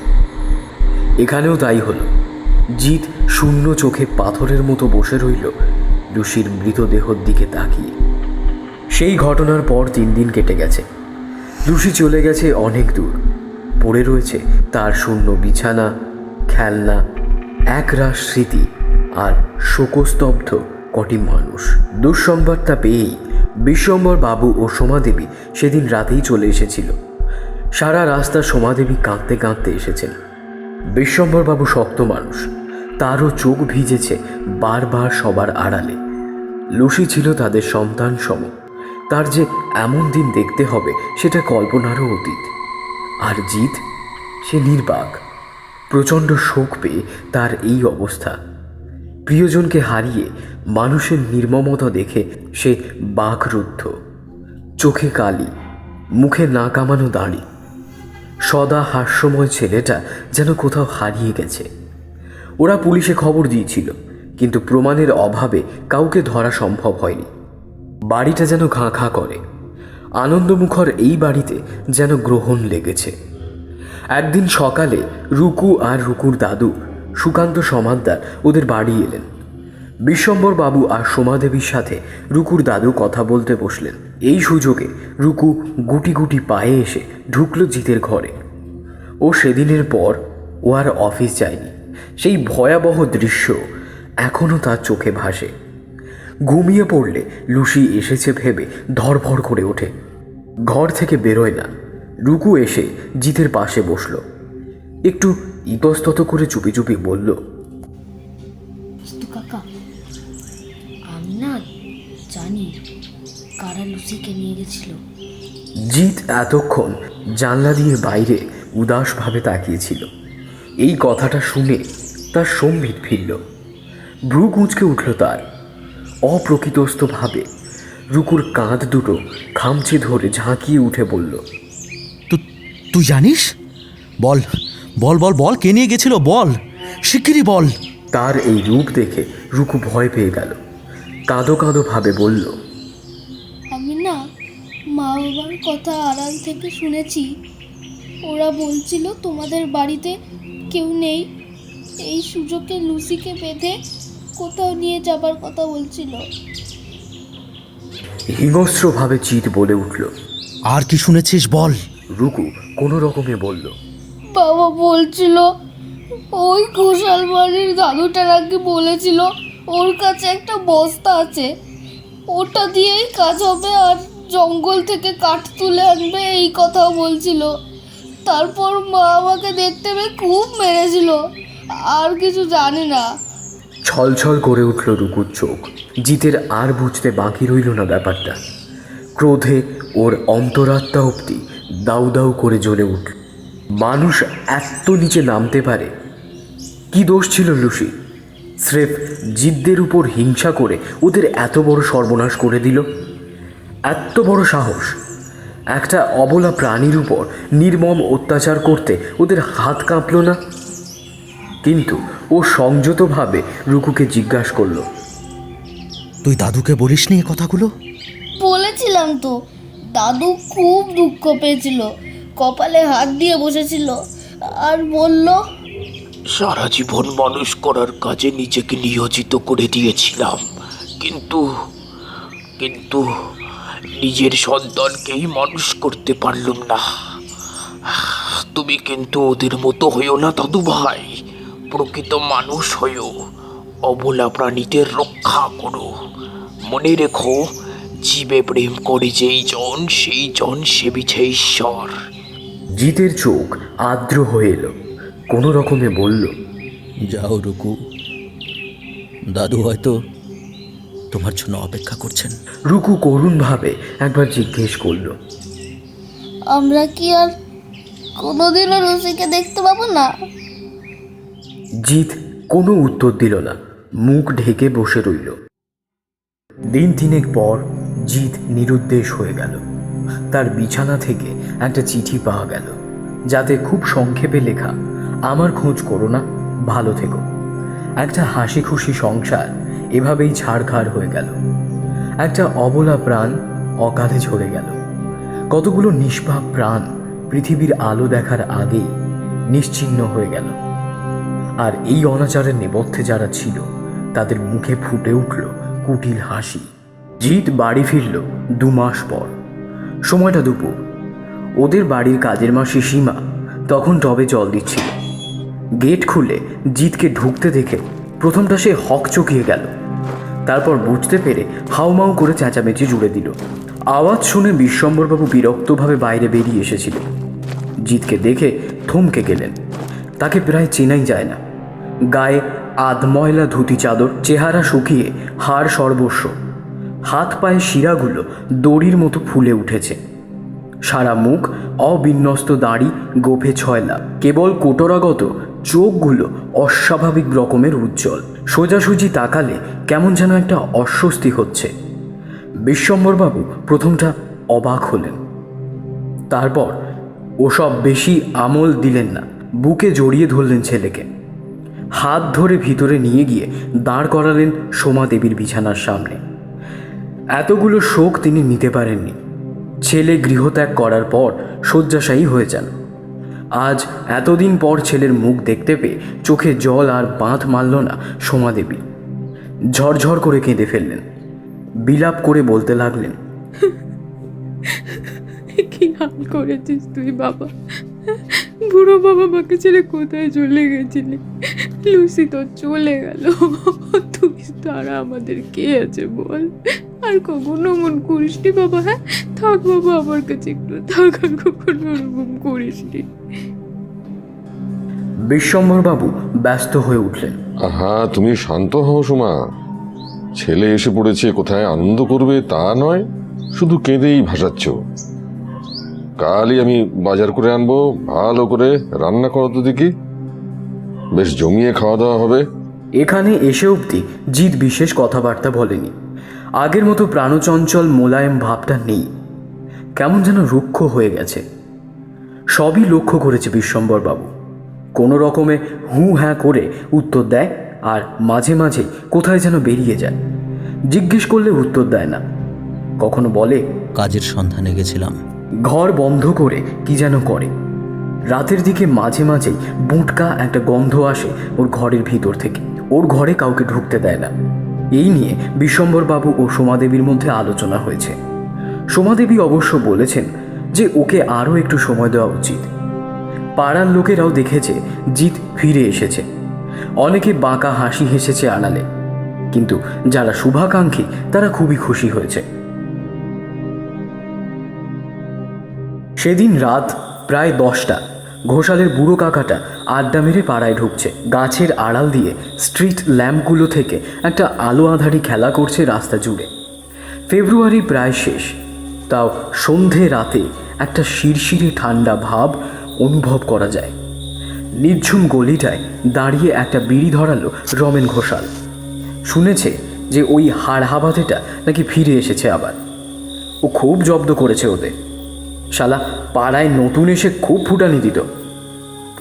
এখানেও তাই হলো। জিত শূন্য চোখে পাথরের মতো বসে রইল লুসির মৃতদেহর দিকে তাকিয়ে। সেই ঘটনার পর 3 দিন কেটে গেছে। লুসি চলে গেছে অনেক দূর। পড়ে রয়েছে তার শূন্য বিছানা, খেলনা, একরাশ স্মৃতি আর শোকস্তব্ধ কটি মানুষ। দুঃসংবাদটা পেয়েই বিশ্বম্বর বাবু ও সোমাদেবী সেদিন রাতেই চলে এসেছিল। সারা রাস্তা সোমাদেবী কাঁদতে কাঁদতে এসেছেন। বিশ্বম্বর বাবু শক্ত মানুষ, তারও চোখ ভিজেছে বারবার সবার আড়ালে। লুসি ছিল তাদের সন্তান সম। তার যে এমন দিন দেখতে হবে সেটা কল্পনারও অতীত। আর জিত, সে নির্বাক। প্রচণ্ড শোক পেয়ে তার এই অবস্থা। প্রিয়জনকে হারিয়ে মানুষের নির্মমতা দেখে সে বাকরুদ্ধ। চোখে কালি, মুখে না কামানো দাড়ি। সদা হাস্যময় ছেলেটা যেন কোথাও হারিয়ে গেছে। ওরা পুলিশে খবর দিয়েছিল, কিন্তু প্রমাণের অভাবে কাউকে ধরা সম্ভব হয়নি। বাড়িটা যেন খাঁ খাঁ করে। আনন্দমুখর এই বাড়িতে যেন গ্রহণ লেগেছে। একদিন সকালে রুকু আর রুকুর দাদু সুকান্ত সমাদ্দার ওদের বাড়ি এলেন। বিশ্বম্বর বাবু আর সোমাদেবীর সাথে রুকুর দাদু কথা বলতে বসলেন। এই সুযোগে রুকু গুটি গুটি পায়ে এসে ঢুকলো জিতের ঘরে। ও সেদিনের পর ও আর অফিস যায়নি। সেই ভয়াবহ দৃশ্য এখনও তার চোখে ভাসে। ঘুমিয়ে পড়লে লুসি এসেছে ভেবে ধরফর করে ওঠে, ঘর থেকে বেরোয় না। রুকু এসে জিতের পাশে বসলো, একটু ইতস্তত করে চুপি চুপি বলল, কাকা, আমি না জানি কারা লুসিকে নিয়ে গেছিল। জিত এতক্ষণ জানলা দিয়ে বাইরে উদাসভাবে তাকিয়েছিল। এই কথাটা শুনে তার সম্বিত ফিরল, ভ্রু কুঁচকে উঠল তার। অপ্রকৃতস্থভাবে রুকুর কাঁধ দুটো খামচে ধরে ঝাঁকিয়ে উঠে বলল, তুই জানিস? বল বল বল বল, কে নিয়ে গেছিল? বল, শিগগিরই বল। তার এই রূপ দেখে রুকু ভয় পেয়ে গেল। কাঁদো কাঁদো ভাবে বলল, আমি না মা বাবার কথা আড়াল থেকে শুনেছি। ওরা বলছিল তোমাদের বাড়িতে কেউ নেই, এই সুযোগে লুসিকে বেঁধে কোথাও নিয়ে যাবার কথা বলছিল। হিংস্রভাবে চিৎ বলে উঠল। আর কি শুনেছিস বল। রুকু কোনো রকমে বলল, বাবা বলছিল ওই ঘোষাল বাড়ির দাদুটা নাকি বলেছিল ওর কাছে একটা বস্তা আছে, ওটা দিয়েই কাজ হবে, আর জঙ্গল থেকে কাঠ তুলে আনবে, এই কথাও বলছিল। তারপর মা আমাকে দেখতে পেয়ে খুব মেরেছিল, আর কিছু জানি না। ছলছল করে উঠল রুকুর চোখ। জিতের আর বুঝতে বাকি রইল না ব্যাপারটা। ক্রোধে ওর অন্তরাত্মা অবধি দাউ দাউ করে জ্বলে উঠল। মানুষ এত নিচে নামতে পারে? কি দোষ ছিল লুসি? স্রেফ জিতদের উপর হিংসা করে ওদের এত বড় সর্বনাশ করে দিল। এত বড় সাহস! একটা অবলা প্রাণীর উপর নির্মম অত্যাচার করতে ওদের হাত কাঁপল না। কিন্তু ও সংযতভাবে রুকুকে জিজ্ঞাসা করল, তুই দাদুকে বলিসনি এ কথাগুলো? বলেছিলাম তো, দাদু খুব দুঃখ পেয়েছিল, কপালে হাত দিয়ে বসেছিল আর বলল, সারা জীবন মানুষ করার কাজে নিজেকে নিয়োজিত করে দিয়েছিলাম, কিন্তু কিন্তু নিজের সন্তানকেই মানুষ করতে পারলাম না। তুমি কিন্তু ওদের মতো হইও না দাদু ভাই, প্রকৃত মানুষ হইও, অবলা প্রাণীদের রক্ষা করো। মনে রেখো, জীবে প্রেম করে যেই জন, সেই জন সেবিছে ঈশ্বর। জিতের চোখ আর্দ্র হয়ে এলো। কোনো রকমে বলল, যাও রুকু, দাদু হয়তো তোমার জন্য অপেক্ষা করছেন। রুকু করুণভাবে একবার জিজ্ঞেস করল, আমরা কি আর কোনোদিনও লুসিকে দেখতে পাবো না? জিত কোনো উত্তর দিল না, মুখ ঢেকে বসে রইল। দিন তিনেক পর জিত নিরুদ্দেশ হয়ে গেল। তার বিছানা থেকে একটা চিঠি পাওয়া গেল, যাতে খুব সংক্ষেপে লেখা, আমার খোঁজ করো না, ভালো থেকো। একটা হাসি খুশি সংসার এভাবেই ছাড়খাড় হয়ে গেল। একটা অবলা প্রাণ অকালে ঝরে গেল। কতগুলো নিষ্পাপ প্রাণ পৃথিবীর আলো দেখার আগেই নিশ্চিহ্ন হয়ে গেল। আর এই অনাচারের নেপথ্যে যারা ছিল, তাদের মুখে ফুটে উঠল কুটিল হাসি। জিত বাড়ি ফিরল 2 মাস পর। সময়টা দুপুর। ওদের বাড়ির কাজের মাসি সীমা তখন টবে জল দিচ্ছিল। গেট খুলে জিতকে ঢুকতে দেখে প্রথমটা সে হকচকিয়ে গেল। তারপর বুঝতে পেরে হাউমাউ করে চেঁচামেচি জুড়ে দিল। আওয়াজ শুনে বিশ্বম্বরবাবু বিরক্তভাবে বাইরে বেরিয়ে এসেছিল। জিতকে দেখে থমকে গেলেন। তাকে প্রায় চেনাই যায় না। গায়ে আধময়লা ধুতি চাদর, চেহারা শুকিয়ে হাড় সর্বস্ব, হাত পায়ে শিরাগুলো দড়ির মতো ফুলে উঠেছে। সারা মুখ অবিন্যস্ত দাড়ি, গোফে ছয়লা, কেবল কোটরাগত চোখগুলো অস্বাভাবিক রকমের উজ্জ্বল। সোজাসুজি তাকালে কেমন যেন একটা অস্বস্তি হচ্ছে। বিশ্বম্বরবাবু প্রথমটা অবাক হলেন, তারপর ওসব বেশি আমল দিলেন না, বুকে জড়িয়ে ধরলেন ছেলেকে। হাত ধরে ভিতরে নিয়ে গিয়ে দাঁড় করালেন সোমা দেবীর বিছানার সামনে। এতগুলো শোক তিনি নিতে পারেননি। ছেলে গৃহত্যাগ করার পর শয্যাশায়ী হয়ে যান। আজ এতদিন পর ছেলের মুখ দেখতে পেয়ে চোখে জল আর বাঁধ মারল না সোমা দেবী। ঝরঝর করে কেঁদে ফেললেন। বিলাপ করে বলতে লাগলেন, কি হাল করেছিস তুই বাবা? বুড়ো বাবা মাকে ছেড়ে কোথায় চলে গেছিলি? লুসি তো চলে গেল, তুই তারা আমাদের কে আছে বল? আর কখনো মন করিসনি বাবা। হ্যাঁ থাক বাবা আমার কাছে একটু থাক, আর কখনো ওরকম করিসনি। বিশ্বম্ভরবাবু ব্যস্ত হয়ে উঠলেন। আহা, তুমি শান্ত হও সুমা। ছেলে এসে পড়েছে, কোথায় আনন্দ করবে তা নয়, শুধু কেঁদেই ভাসাচ্ছ। কালই আমি বাজার করে আনবো, ভালো করে রান্না করো তো দেখি, বেশ জমিয়ে খাওয়া দাওয়া হবে। এখানে এসে অবধি জিৎ বিশেষ কথাবার্তা বলেনি। আগের মতো প্রাণচঞ্চল মোলায়েম ভাবটা নেই, কেমন যেন রুক্ষ হয়ে গেছে। সবই লক্ষ্য করেছে বিশ্বম্ভরবাবু। কোনো রকমে হু হ্যাঁ করে উত্তর দেয়, আর মাঝে মাঝে কোথায় যেন বেরিয়ে যায়। জিজ্ঞেস করলে উত্তর দেয় না। কখনো বলে কাজের সন্ধানে গেছিলাম। ঘর বন্ধ করে কি যেন করে। রাতের দিকে মাঝে মাঝেই বুটকা একটা গন্ধ আসে ওর ঘরের ভিতর থেকে। ওর ঘরে কাউকে ঢুকতে দেয় না। এই নিয়ে বিশ্বম্ভরবাবু ও সোমাদেবীর মধ্যে আলোচনা হয়েছে। সোমাদেবী অবশ্য বলেছেন যে ওকে আরও একটু সময় দেওয়া উচিত। পাড়ার লোকেরাও দেখেছে জিৎ ফিরে এসেছে। অনেকে বাঁকা হাসি হেসেছে আড়ালে, কিন্তু যারা শুভাকাঙ্ক্ষী তারা খুবই খুশি হয়েছে। সেদিন রাত প্রায় 10টা। ঘোষালের বুড়ো কাকাটা আড্ডা মেরে পাড়ায় ঢুকছে। গাছের আড়াল দিয়ে স্ট্রিট ল্যাম্পগুলো থেকে একটা আলো আঁধারি খেলা করছে রাস্তা জুড়ে। ফেব্রুয়ারি প্রায় শেষ, তাও সন্ধে রাতে একটা শিরশিরে ঠান্ডা ভাব অনুভব করা যায়। নির্ঝুম গলিটায় দাঁড়িয়ে একটা বিড়ি ধরালো রমেন ঘোষাল। শুনেছে যে ওই হাড়হাবাতেটা নাকি ফিরে এসেছে আবার। ও খুব জব্দ করেছে ওদের। শালা পাড়ায় নতুন এসে খুব ফুটানি দিত।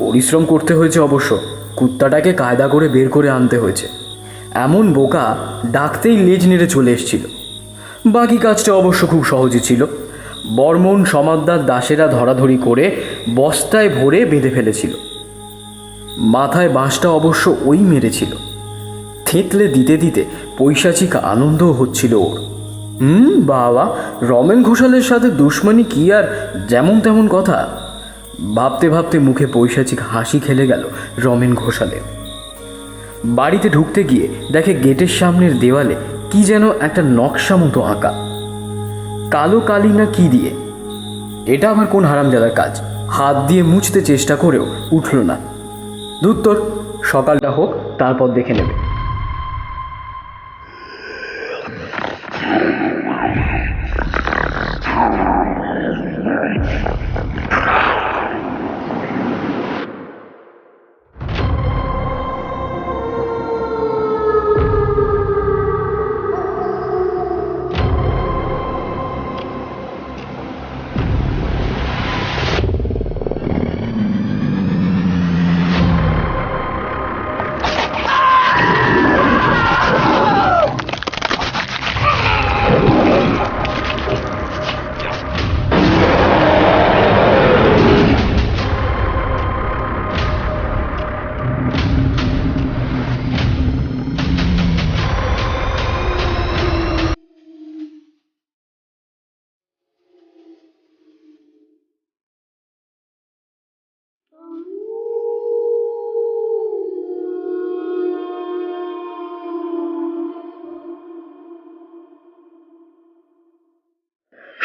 পরিশ্রম করতে হয়েছে অবশ্য, কুত্তাটাকে কায়দা করে বের করে আনতে হয়েছে। এমন বোকা ডাকতেই লেজ নেড়ে চলে এসেছিল। বাকি কাজটা অবশ্য খুব সহজই ছিল। বর্মন, সমাদদার, দাসেরা ধরাধরি করে বস্তায় ভরে বেঁধে ফেলেছিল। মাথায় বাঁশটা অবশ্য ওই মেরেছিল। থেতলে দিতে দিতে পৈশাচিক আনন্দও হচ্ছিল ওর। বাবা, রমেন ঘোষালের সাথে দুশ্মনী কি আর যেমন তেমন কথা। ভাবতে ভাবতে মুখে পৈশাচিক হাসি খেলে গেল রমেন ঘোষালের। বাড়িতে ঢুকতে গিয়ে দেখে গেটের সামনের দেওয়ালে কি যেন একটা নকশা মতো আঁকা, কালো কালি না কি দিয়ে। এটা আমার কোন হারামজাদার কাজ। হাত দিয়ে মুছতে চেষ্টা করেও উঠল না। ধুত্তর, সকালটা হোক তারপর দেখে নেবে।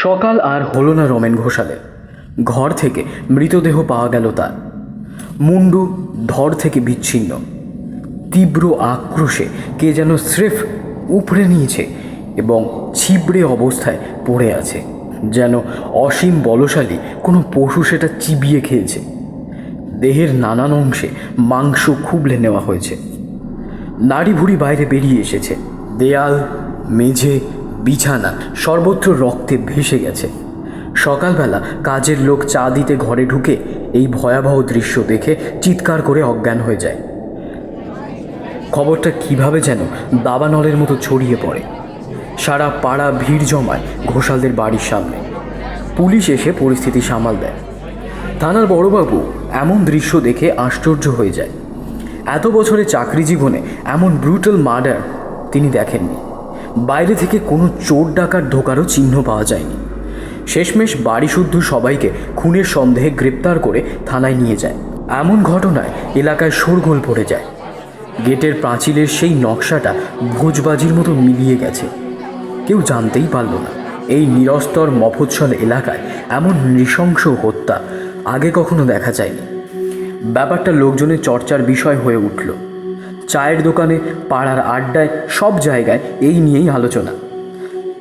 সকাল আর হলো না রমেন ঘোষালের। ঘর থেকে মৃতদেহ পাওয়া গেল তার। মুন্ডু ধর থেকে বিচ্ছিন্ন। তীব্র আক্রোশে কে যেন স্রেফ উপড়ে নিয়েছে এবং ছিবড়ে অবস্থায় পড়ে আছে, যেন অসীম বলশালী কোনো পশু সেটা চিবিয়ে খেয়েছে। দেহের নানান অংশে মাংস খুবলে নেওয়া হয়েছে। নাড়ি ভুড়ি বাইরে বেরিয়ে এসেছে। দেয়াল, মেঝে, বিছানা সর্বত্র রক্তে ভেসে গেছে। সকালবেলা কাজের লোক চা দিতে ঘরে ঢুকে এই ভয়াবহ দৃশ্য দেখে চিৎকার করে অজ্ঞান হয়ে যায়। খবরটা কিভাবে যেন দাবানলের মতো ছড়িয়ে পড়ে। সারা পাড়া ভিড় জমায় ঘোষালদের বাড়ির সামনে। পুলিশ এসে পরিস্থিতি সামাল দেয়। থানার বড়বাবু এমন দৃশ্য দেখে আশ্চর্য হয়ে যায়। এত বছরের চাকরি জীবনে এমন ব্রুটাল মার্ডার তিনি দেখেননি। বাইরে থেকে কোনো চোর ডাকাত ঢোকারও চিহ্ন পাওয়া যায়নি। শেষমেশ বাড়ি শুদ্ধ সবাইকে খুনের সন্দেহে গ্রেপ্তার করে থানায় নিয়ে যায়। এমন ঘটনায় এলাকায় শোরগোল পড়ে যায়। গেটের পাঁচিলের সেই নকশাটা ভোজবাজির মতো মিলিয়ে গেছে। কেউ জানতেই পারল না এই নিরস্তর মফস্বল এলাকায় এমন নৃশংস হত্যা আগে কখনো দেখা যায়নি। ব্যাপারটা লোকজনের চর্চার বিষয় হয়ে উঠল। চায়ের দোকানে, পাড়ার আড্ডায়, সব জায়গায় এই নিয়েই আলোচনা।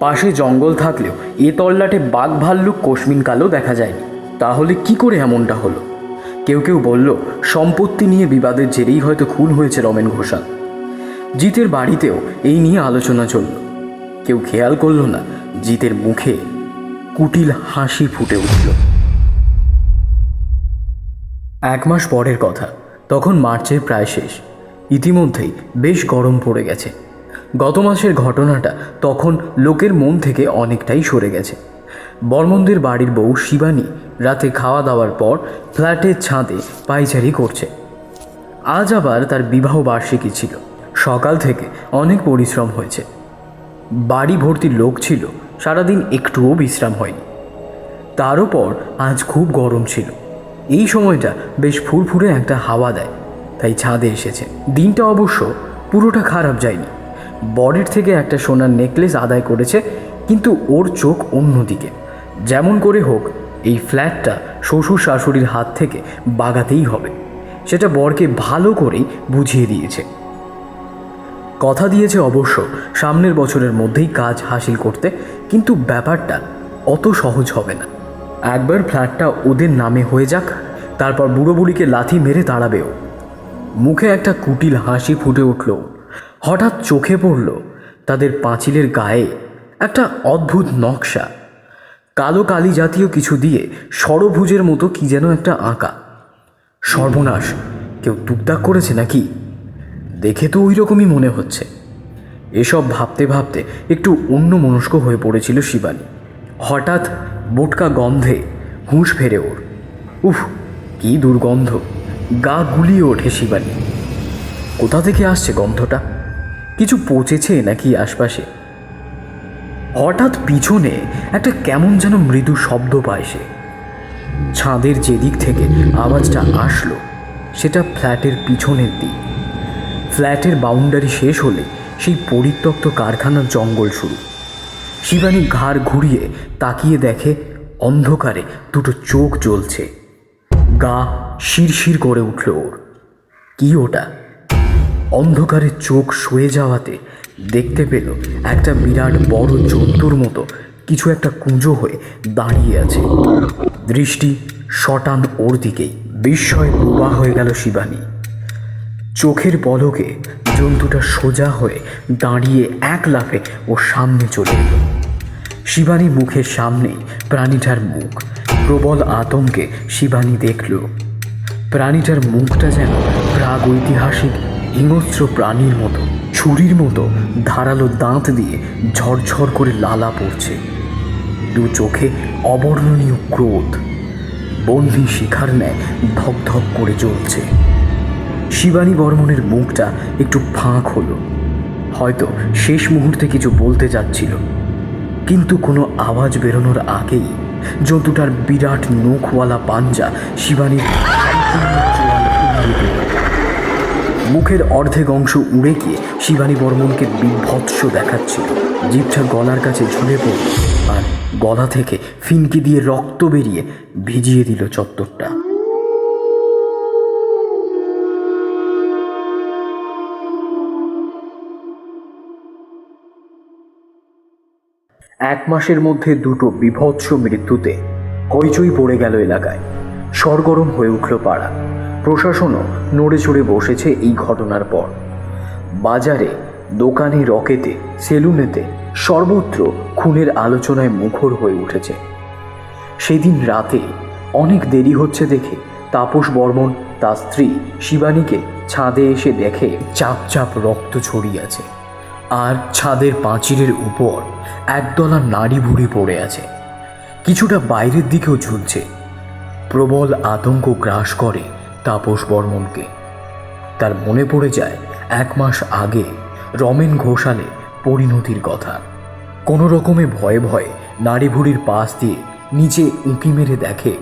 পাশে জঙ্গল থাকলেও এ তল্লাটে বাঘ ভাল্লুক কোশমিনকালও দেখা যায়নি। তাহলে কি করে এমনটা হলো? কেউ কেউ বলল সম্পত্তি নিয়ে বিবাদের জেরেই হয়তো খুন হয়েছে রমেন ঘোষাল। জিতের বাড়িতেও এই নিয়ে আলোচনা চলল। কেউ খেয়াল করল না জিতের মুখে কুটিল হাসি ফুটে উঠল। 1 মাস পরের কথা। তখন মার্চের প্রায় শেষ। ইতিমধ্যেই বেশ গরম পড়ে গেছে। গত মাসের ঘটনাটা তখন লোকের মন থেকে অনেকটাই সরে গেছে। বর্মনদের বাড়ির বউ শিবানী রাতে খাওয়া দাওয়ার পর ফ্ল্যাটের ছাদে পায়চারি করছে। আজ আবার তার বিবাহ বার্ষিকী ছিল। সকাল থেকে অনেক পরিশ্রম হয়েছে। বাড়ি ভর্তি লোক ছিল, সারাদিন একটুও বিশ্রাম হয়নি। তার উপর আজ খুব গরম ছিল। এই সময়টা বেশ ফুরফুরে একটা হাওয়া দেয়, তাই ছাদে এসেছে। দিনটা অবশ্য পুরোটা খারাপ যায়নি। বডির থেকে একটা সোনার নেকলেস আদায় করেছে, কিন্তু ওর চোখ অন্যদিকে। যেমন করে হোক এই ফ্ল্যাটটা শ্বশুর শাশুড়ির হাত থেকে বাগাতেই হবে, সেটা বরকে ভালো করেই বুঝিয়ে দিয়েছে। কথা দিয়েছে অবশ্য সামনের বছরের মধ্যেই কাজ হাসিল করতে, কিন্তু ব্যাপারটা অত সহজ হবে না। একবার ফ্ল্যাটটা ওদের নামে হয়ে যাক, তারপর বুড়ো বুড়িকে লাথি মেরে তাড়াবেও। মুখে একটা কুটিল হাসি ফুটে উঠল। হঠাৎ চোখে পড়ল তাদের পাঁচিলের গায়ে একটা অদ্ভুত নকশা। কালো কালি জাতীয় কিছু দিয়ে ষড়ভুজের মতো কি যেন একটা আঁকা। সর্বনাশ, কেউ টুকটাক করেছে নাকি? দেখে তো ওই রকমই মনে হচ্ছে। এসব ভাবতে ভাবতে একটু অন্যমনস্ক হয়ে পড়েছিল শিবানী। হঠাৎ বোটকা গন্ধে হুঁশ ফেরে ওর। উফ, কি দুর্গন্ধ! গা গুলিয়ে ওঠে শিবানী। কোথা থেকে আসছে গন্ধটা? কিছু পচেছে নাকি আশপাশে? হঠাৎ পিছনে একটা কেমন যেন মৃদু শব্দ পায় সে। ছাদের যেদিক থেকে আওয়াজটা আসলো সেটা ফ্ল্যাটের পিছনের দিক। ফ্ল্যাটের বাউন্ডারি শেষ হলে সেই পরিত্যক্ত কারখানার জঙ্গল শুরু। শিবানী ঘাড় ঘুরিয়ে তাকিয়ে দেখে অন্ধকারে দুটো চোখ জ্বলছে। গা শিরশির করে উঠল ওর। কি ওটা? অন্ধকারে চোখ শুয়ে যাওয়াতে দেখতে পেল একটা বিরাট বড় জন্তুর মতো কিছু একটা কুঁজো হয়ে দাঁড়িয়ে আছে। দৃষ্টি শটান ওর দিকেই। বিস্ময় বোবা হয়ে গেল শিবানী। চোখের পলকে জন্তুটা সোজা হয়ে দাঁড়িয়ে এক লাফে ওর সামনে চলে এলো। শিবানী মুখের সামনেই প্রাণীটার মুখ। প্রবল আতঙ্কে শিবানী দেখল প্রাণীটার মুখটা যেন প্রাগৈতিহাসিক হিংস্র প্রাণীর মতো। ছুরির মতো ধারালো দাঁত দিয়ে ঝরঝর করে লালা পড়ছে। দু চোখে অবর্ণনীয় ক্রোধ, বন্দী শিখার ন্যায় ধকধক করে জ্বলছে। শিবানী বর্মনের মুখটা একটু ফাঁক হলো। হয়তো শেষ মুহূর্তে কিছু বলতে যাচ্ছিল, কিন্তু কোনো আওয়াজ বেরোনোর আগেই জন্তুটার বিরাট নখওয়ালা পাঞ্জা শিবানীর মুখের অর্ধেক অংশ উড়ে গিয়ে শিবানী বর্মনকে বিভৎস দেখাচ্ছিল। জিভটা গলার কাছে ঝুলে পড়ল, আর গলা থেকে ফিনকি দিয়ে রক্ত বেরিয়ে ভিজিয়ে দিল চত্বরটা। এক মাসের মধ্যে দুটো বিভৎস মৃত্যুতে হইচই পড়ে গেল এলাকায়। সরগরম হয়ে উঠল পাড়া। প্রশাসনও নড়ে চড়ে বসেছে এই ঘটনার পর। বাজারে, দোকানে, রকেতে, সেলুনেতে সর্বত্র খুনের আলোচনায় মুখর হয়ে উঠেছে। সেদিন রাতে অনেক দেরি হচ্ছে দেখে তাপস বর্মন তার স্ত্রী শিবানীকে ছাদে এসে দেখে চাপ চাপ রক্ত ছড়িয়ে আছে, আর ছাদের পাঁচিলের উপর একদলা নাড়ি ভুড়ি পড়ে আছে, কিছুটা বাইরের দিকেও ঝুলছে। প্রবল আতঙ্ক গ্রাস করে তাপস বর্মনকে। তার মনে পড়ে যায় 1 মাস আগে রমেন ঘোষালের পরিণতির কথা। কোনো রকমে ভয়ে ভয়ে নাড়ি ভুড়ির পাশ দিয়ে নিচে উঁকি মেরে দেখে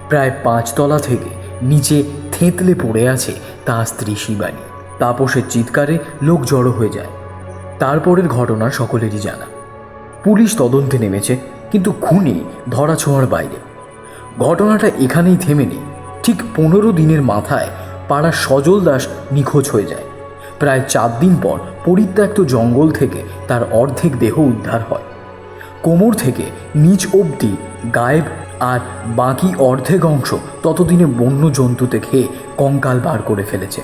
প্রায় 5 তলা থেকে নিচে থেঁতলে পড়ে আছে তার স্ত্রী শিবানী। তাপসের চিৎকারে লোক জড়ো হয়ে যায়। তারপরের ঘটনা সকলেরই জানা। পুলিশ তদন্তে নেমেছে, কিন্তু খুনি ধরাছোঁয়ার বাইরে। ঘটনাটা এখানেই থেমে নেই। ঠিক 15 দিনের মাথায় পাড়ার সজল দাস নিখোঁজ হয়ে যায়। প্রায় 4 দিন পর পরিত্যক্ত জঙ্গল থেকে তার অর্ধেক দেহ উদ্ধার হয়। কোমর থেকে নিচ অবধি গায়েব, আর বাকি অর্ধেক অংশ ততদিনে বন্য জন্তুতে খেয়ে কঙ্কাল বার করে ফেলেছে।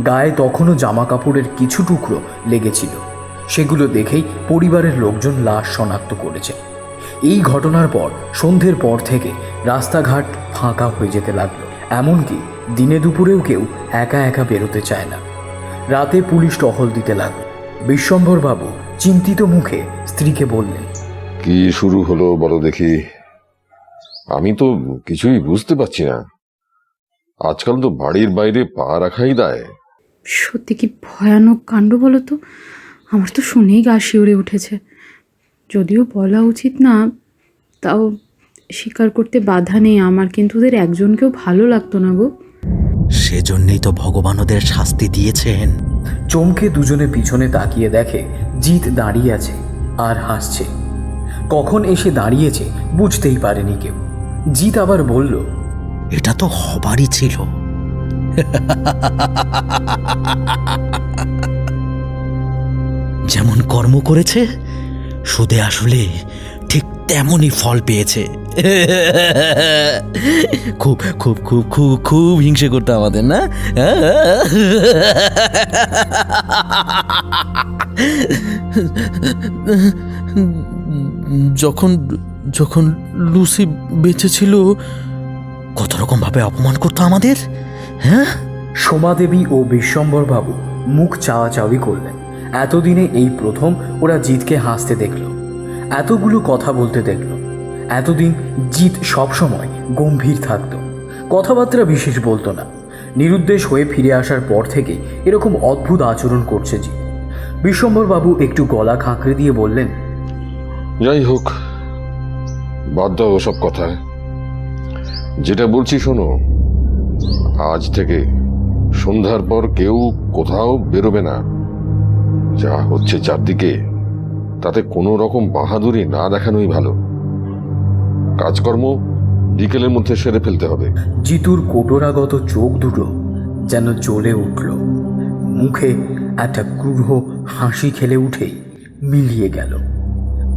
গায়ে তখনও জামা কাপড়ের কিছু টুকরো লেগেছিল, সেগুলো দেখেই পরিবারের লোকজন লাশ শনাক্ত করেছে। এই ঘটনার পর সন্ধ্যের পর থেকে রাস্তাঘাট ফাঁকা হয়ে যেতে লাগলো। এমনকি দিনে দুপুরেও কেউ একা একা বেরোতে চায় না। রাতে পুলিশ টহল দিতে লাগলো। বিশ্বম্ভরবাবু চিন্তিত মুখে স্ত্রীকে বললেন, কি শুরু হলো বলো দেখি? আমি তো কিছুই বুঝতে পারছি না। আজকাল তো বাড়ির বাইরে পা রাখাই দায়। সত্যি কি ভয়ানক কাণ্ড বলো তো। আমার তো শুনেই গা শিউরে উঠেছে। যদিও বলা উচিত না, তাও স্বীকার করতে বাধা নেই আমার, কিন্তু ওদের একজনকেও ভালো লাগতো না গো। সেজন্যই তো ভগবান ওদের শাস্তি দিয়েছেন। চমকে দুজনে পিছনে তাকিয়ে দেখে জিৎ দাঁড়িয়ে আছে আর হাসছে। কখন এসে দাঁড়িয়েছে বুঝতেই পারেনি কেউ। জিৎ আবার বলল, এটা তো হবারই ছিল। যেমন কর্ম করেছে সুদে আসলে ঠিক তেমনই ফল পেয়েছে। খুব খুব খুব খুব খুব হিংসে করতে আমাদের, না? যখন যখন লুসি বেঁচে ছিল কত রকম ভাবে অপমান করতো আমাদের। হ্যাঁ, সোমাদেবী ও বিশ্বম্ভরবাবু মুখ চাওয়াচাওয়ি করলেন। এতদিনে এই প্রথম ওরা জিৎকে হাসতে দেখল, এতগুলো কথা বলতে দেখল। এতদিন জিৎ সবসময় গম্ভীর থাকতো, কথাবার্তা বিশেষ বলতো না। নিরুদ্দেশ হয়ে ফিরে আসার পর থেকে এরকম অদ্ভুত আচরণ করছে জিৎ। বিশ্বম্ভরবাবু একটু গলা খাঁকড়ে দিয়ে বললেন, যাই হোক, বাদ দাও ওসব কথা। যেটা বলছি শোনো, আজ থেকে সন্ধ্যার পর কেউ কোথাও বেরোবে না। যা হচ্ছে চারদিকে, তাতে কোনো রকম বাহাদুরি না দেখানোই ভালো। কাজকর্ম বিকেলের মধ্যে সেরে ফেলতে হবে। জিতুর কোটরাগত চোখ দুটো যেন জ্বলে উঠল। মুখে একটা ক্রূর হাসি খেলে উঠেই মিলিয়ে গেল।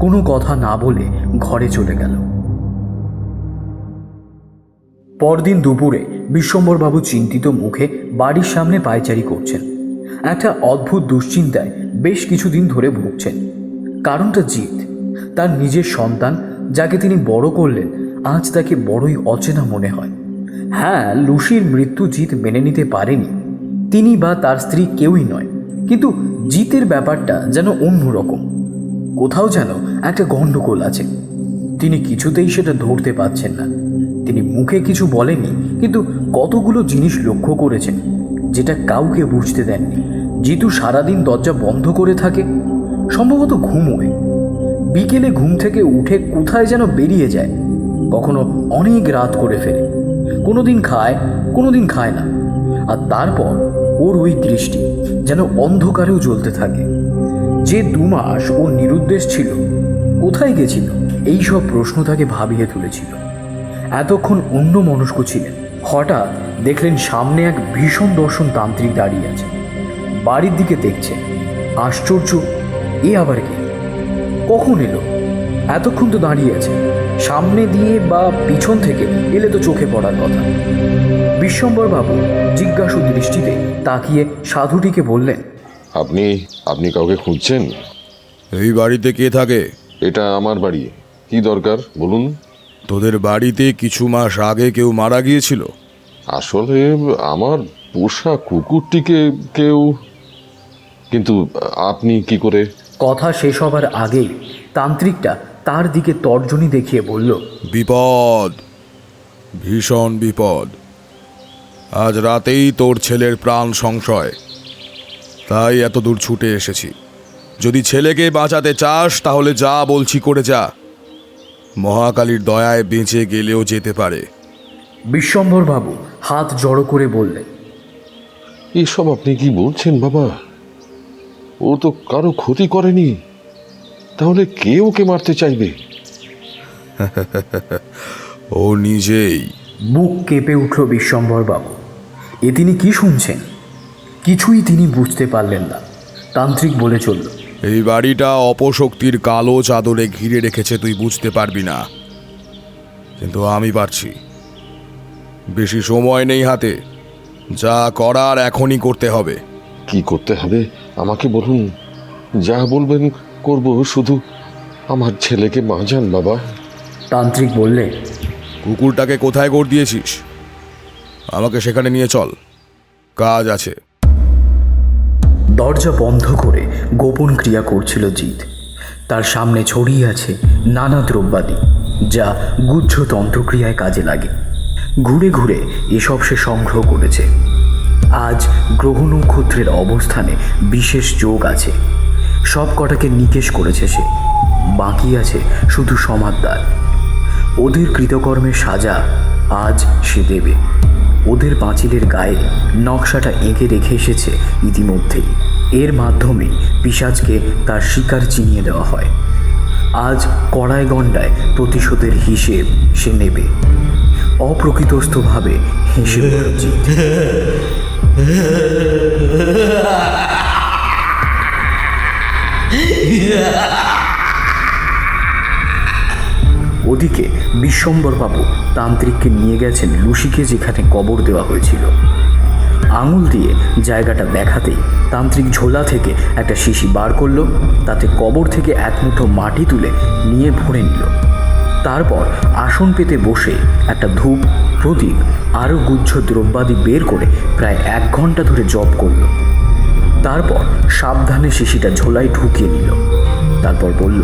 কোনো কথা না বলে ঘরে চলে গেল। পরদিন দুপুরে বিশ্বম্ভরবাবু চিন্তিত মুখে বাড়ির সামনে পায়চারি করছেন। একটা অদ্ভুত দুশ্চিন্তায় বেশ কিছুদিন ধরে ভুগছেন। কারণটা জিৎ। তার নিজের সন্তান, যাকে তিনি বড় করলেন, আজ তাকে বড়ই অচেনা মনে হয়। হ্যাঁ, লুসির মৃত্যু জিৎ মেনে নিতে পারেনি, তিনি বা তার স্ত্রী কেউই নয়। কিন্তু জিতের ব্যাপারটা যেন অন্যরকম। কোথাও যেন একটা গণ্ডগোল আছে। তিনি কিছুতেই সেটা ধরতে পারছেন না। তিনি মুখে কিছু বলেনি, কিন্তু কতগুলো জিনিস লক্ষ্য করেছেন যেটা কাউকে বুঝতে দেননি। জিতু সারাদিন দরজা বন্ধ করে থাকে, সম্ভবত ঘুমোয়। বিকেলে ঘুম থেকে উঠে কোথায় যেন বেরিয়ে যায়, কখনো অনেক রাত করে ফেরে। কোনোদিন খায়, কোনোদিন খায় না। আর তারপর ওর ওই দৃষ্টি যেন অন্ধকারেও জ্বলতে থাকে। যে 2 মাস ও নিরুদ্দেশ ছিল, কোথায় গেছিল? এই সব প্রশ্ন তাকে ভাবিয়ে তুলেছিল। এতক্ষণ অন্য মনস্ক ছিলেন। হঠাৎ দেখলেন সামনে এক ভীষণ দর্শন তান্ত্রিক দাঁড়িয়ে আছে, বাড়ির দিকে দেখছে। আশ্চর্য, এ আবার কি? কখন এলো? এতক্ষণ তো দাঁড়িয়ে আছে। সামনে দিয়ে বা পিছন থেকে এলে তো চোখে পড়ার কথা। বিশ্বম্ভরবাবু জিজ্ঞাসু দৃষ্টিতে তাকিয়ে সাধুটিকে বললেন, আপনি আপনি কাউকে খুঁজছেন? এই বাড়িতে কে থাকে? এটা আমার বাড়ি। কি দরকার বলুন? তোদের বাড়িতে কিছু মাস আগে কেউ মারা গিয়েছিল? আসলে আমার পোষা কুকুরটিকে কেউ, কিন্তু আপনি কি করে? কথা শেষ হবার আগেই তান্ত্রিকটা তার দিকে তর্জনী দেখিয়ে বলল, বিপদ, ভীষণ বিপদ। আজ রাতেই তোর ছেলের প্রাণ সংশয়, তাই এত দূর ছুটে এসেছি। যদি ছেলেকে বাঁচাতে চাস তাহলে যা বলছি করে যা। মহাকালীর দয়ায় বেঁচে গেলেও যেতে পারে। বিশ্বম্ভরবাবু হাত জড়ো করে বললেন, এসব আপনি কি বলছেন বাবা? ও তো কারো ক্ষতি করেনি, তাহলে কে ওকে মারতে চাইবে? ও নিজেই। বুক কেঁপে উঠল বিশ্বম্ভরবাবু। এ তিনি কি শুনছেন? কিছুই তিনি বুঝতে পারলেন না। তান্ত্রিক বলে চলল, এই বাড়িটা অপশক্তির কালো চাদরে ঘিরে রেখেছে, তুই বুঝতে পারবি না, কিন্তু আমি পারছি। বেশি সময় নেই হাতে, যা করার এখনই করতে হবে। কি করতে হবে আমাকে বলুন, যা বলবেন করব, শুধু আমার ছেলেকে বাঁচান বাবা। তান্ত্রিক বললে, কুকুরটাকে কোথায় গড় দিয়েছিস? আমাকে সেখানে নিয়ে চল, কাজ আছে। দরজা বন্ধ করে গোপন ক্রিয়া করছিল জিৎ। তার সামনে ছড়িয়ে আছে নানা দ্রব্যাদি, যা গুহ্য তন্ত্রক্রিয়ায় কাজে লাগে। ঘুরে ঘুরে এসব সে সংগ্রহ করেছে। আজ গ্রহ নক্ষত্রের অবস্থানে বিশেষ যোগ আছে, সব কটাকে নিকেশ করেছে সে। বাকি আছে শুধু সমাদদার। ওদের কৃতকর্মের সাজা আজ সে দেবে। ওদের পাঁচিলের গায়ে নকশাটা এঁকে রেখে এসেছে ইতিমধ্যেই। এর মাধ্যমে পিশাচকে তার শিকার চিনিয়ে দেওয়া হয়। আজ কড়ায় গণ্ডায় প্রতিশোধের হিসেব সে নেবে। অপ্রকৃতস্থভাবে হেসে বলল জিৎ। ওদিকে বিশ্বম্বরবাবু তান্ত্রিককে নিয়ে গেছেন লুসিকে যেখানে কবর দেওয়া হয়েছিল। আঙুল দিয়ে জায়গাটা দেখাতেই তান্ত্রিক ঝোলা থেকে একটা শিশি বার করলো, তাতে কবর থেকে এক মুঠো মাটি তুলে নিয়ে ভরে নিল। তারপর আসন পেতে বসে একটা ধূপ, প্রদীপ আরও গুচ্ছ দ্রব্যাদি বের করে প্রায় 1 ঘন্টা ধরে জপ করল। তারপর সাবধানে শিশিটা ঝোলায় ঢুকিয়ে নিল। তারপর বলল,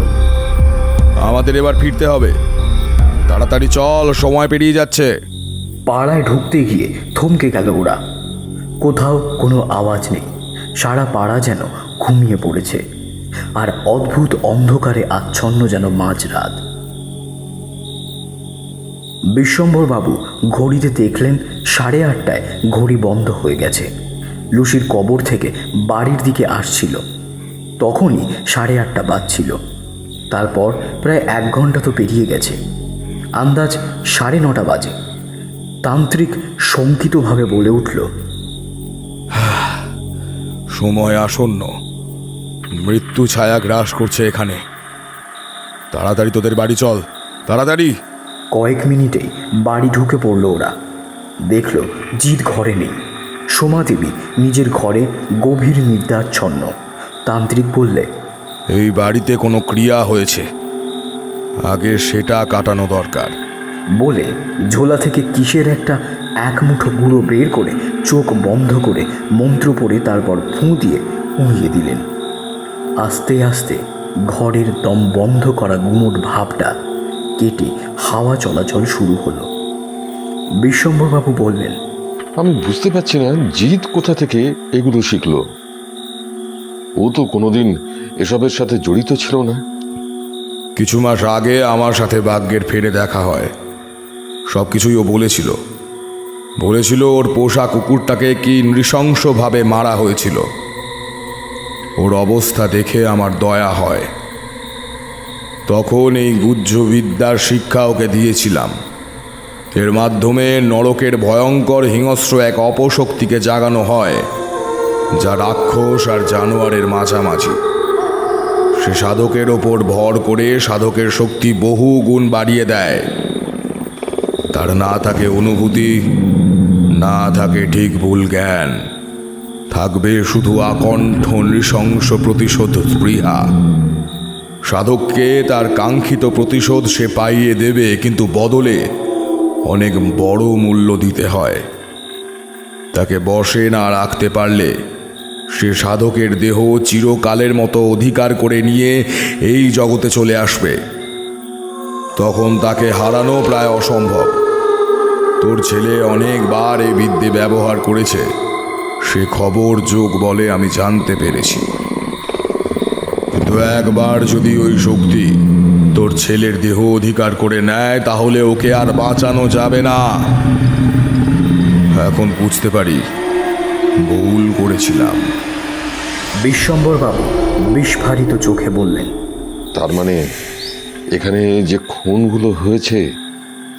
আমাদের এবার ফিরতে হবে, তাড়াতাড়ি চল, সময় পেরিয়ে যাচ্ছে। পাড়ায় ঢুকতে গিয়ে থমকে গেল ওরা। কোথাও কোনো আওয়াজ নেই, সারা পাড়া যেন ঘুমিয়ে পড়েছে, আর অদ্ভুত অন্ধকারে আচ্ছন্ন যেন মাঝরাত। বিশ্বম্ভরবাবু ঘড়িতে দেখলেন 8:30টায় ঘড়ি বন্ধ হয়ে গেছে। লুসির কবর থেকে বাড়ির দিকে আসছিল, তখনই 8:30 বাজছিল। তারপর প্রায় 1 ঘন্টা তো পেরিয়ে গেছে, আন্দাজ 9:30 বাজে। তান্ত্রিক শঙ্কিতভাবে বলে উঠল, সময় আসন্ন, মৃত্যু ছায়া গ্রাস করছে এখানে। তাড়াতাড়ি তোদের বাড়ি চল, তাড়াতাড়ি। কয়েক মিনিটেই বাড়ি ঢুকে পড়ল ওরা। দেখল জিৎ ঘরে নেই, সোমা দেবী নিজের ঘরে গভীর নিদ্রাচ্ছন্ন। তান্ত্রিক বললে, এই বাড়িতে কোনো ক্রিয়া হয়েছে, আগে সেটা কাটানো দরকার। বলে ঝোলা থেকে কিসের একটা 1 মুঠো গুঁড়ো বের করে চোখ বন্ধ করে মন্ত্র পড়ে তারপর ফুঁ দিয়ে উড়িয়ে দিলেন। আস্তে আস্তে ঘরের দম বন্ধ করা গুমোট ভাবটা কেটে হাওয়া চলাচল শুরু হলো। বিশ্বম্ভরবাবু বললেন, আমি বুঝতে পারছি না জিৎ কোথা থেকে এগুলো শিখলো। ও তো কোনোদিন এসবের সাথে জড়িত ছিল না। কিছু মাস আগে আমার সাথে ভাগ্যের ফেরে দেখা হয়। সব কিছুই ও বলেছিল ওর পোষা কুকুরটাকে কি নৃশংসভাবে মারা হয়েছিল। ওর অবস্থা দেখে আমার দয়া হয়। তখন এই গুহ্য বিদ্যার শিক্ষা ওকে দিয়েছিলাম। এর মাধ্যমে নরকের ভয়ঙ্কর হিংস্র এক অপশক্তিকে জাগানো হয়, যা রাক্ষস আর জানোয়ারের মাঝামাঝি। সে সাধকের ওপর ভর করে সাধকের শক্তি বহু গুণ বাড়িয়ে দেয়। তার না থাকে অনুভূতি, না থাকে ঠিক ভুল জ্ঞান, থাকবে শুধু আকণ্ঠ নৃশংস প্রতিশোধ স্পৃহা। সাধককে তার কাঙ্ক্ষিত প্রতিশোধ সে পাইয়ে দেবে, কিন্তু বদলে অনেক বড় মূল্য দিতে হয়। তাকে বশে না রাখতে পারলে সে সাধকের দেহ চিরকালের মতো অধিকার করে নিয়ে এই জগতে চলে আসবে। তখন তাকে হারানো প্রায় অসম্ভব। তোর ছেলে অনেকবার এই বিদ্যে ব্যবহার করেছে, সে খবর যোগ বলে আমি জানতে পেরেছি। কিন্তু একবার যদি ওই শক্তি তোর ছেলের দেহ অধিকার করে নেয় তাহলে ওকে আর বাঁচানো যাবে না। এখন বুঝতে পারি ভুল করেছিলাম। বিশ্বম্বরবাবু বিস্ফারিত চোখে বললেন, তার মানে এখানে যে খুনগুলো হয়েছে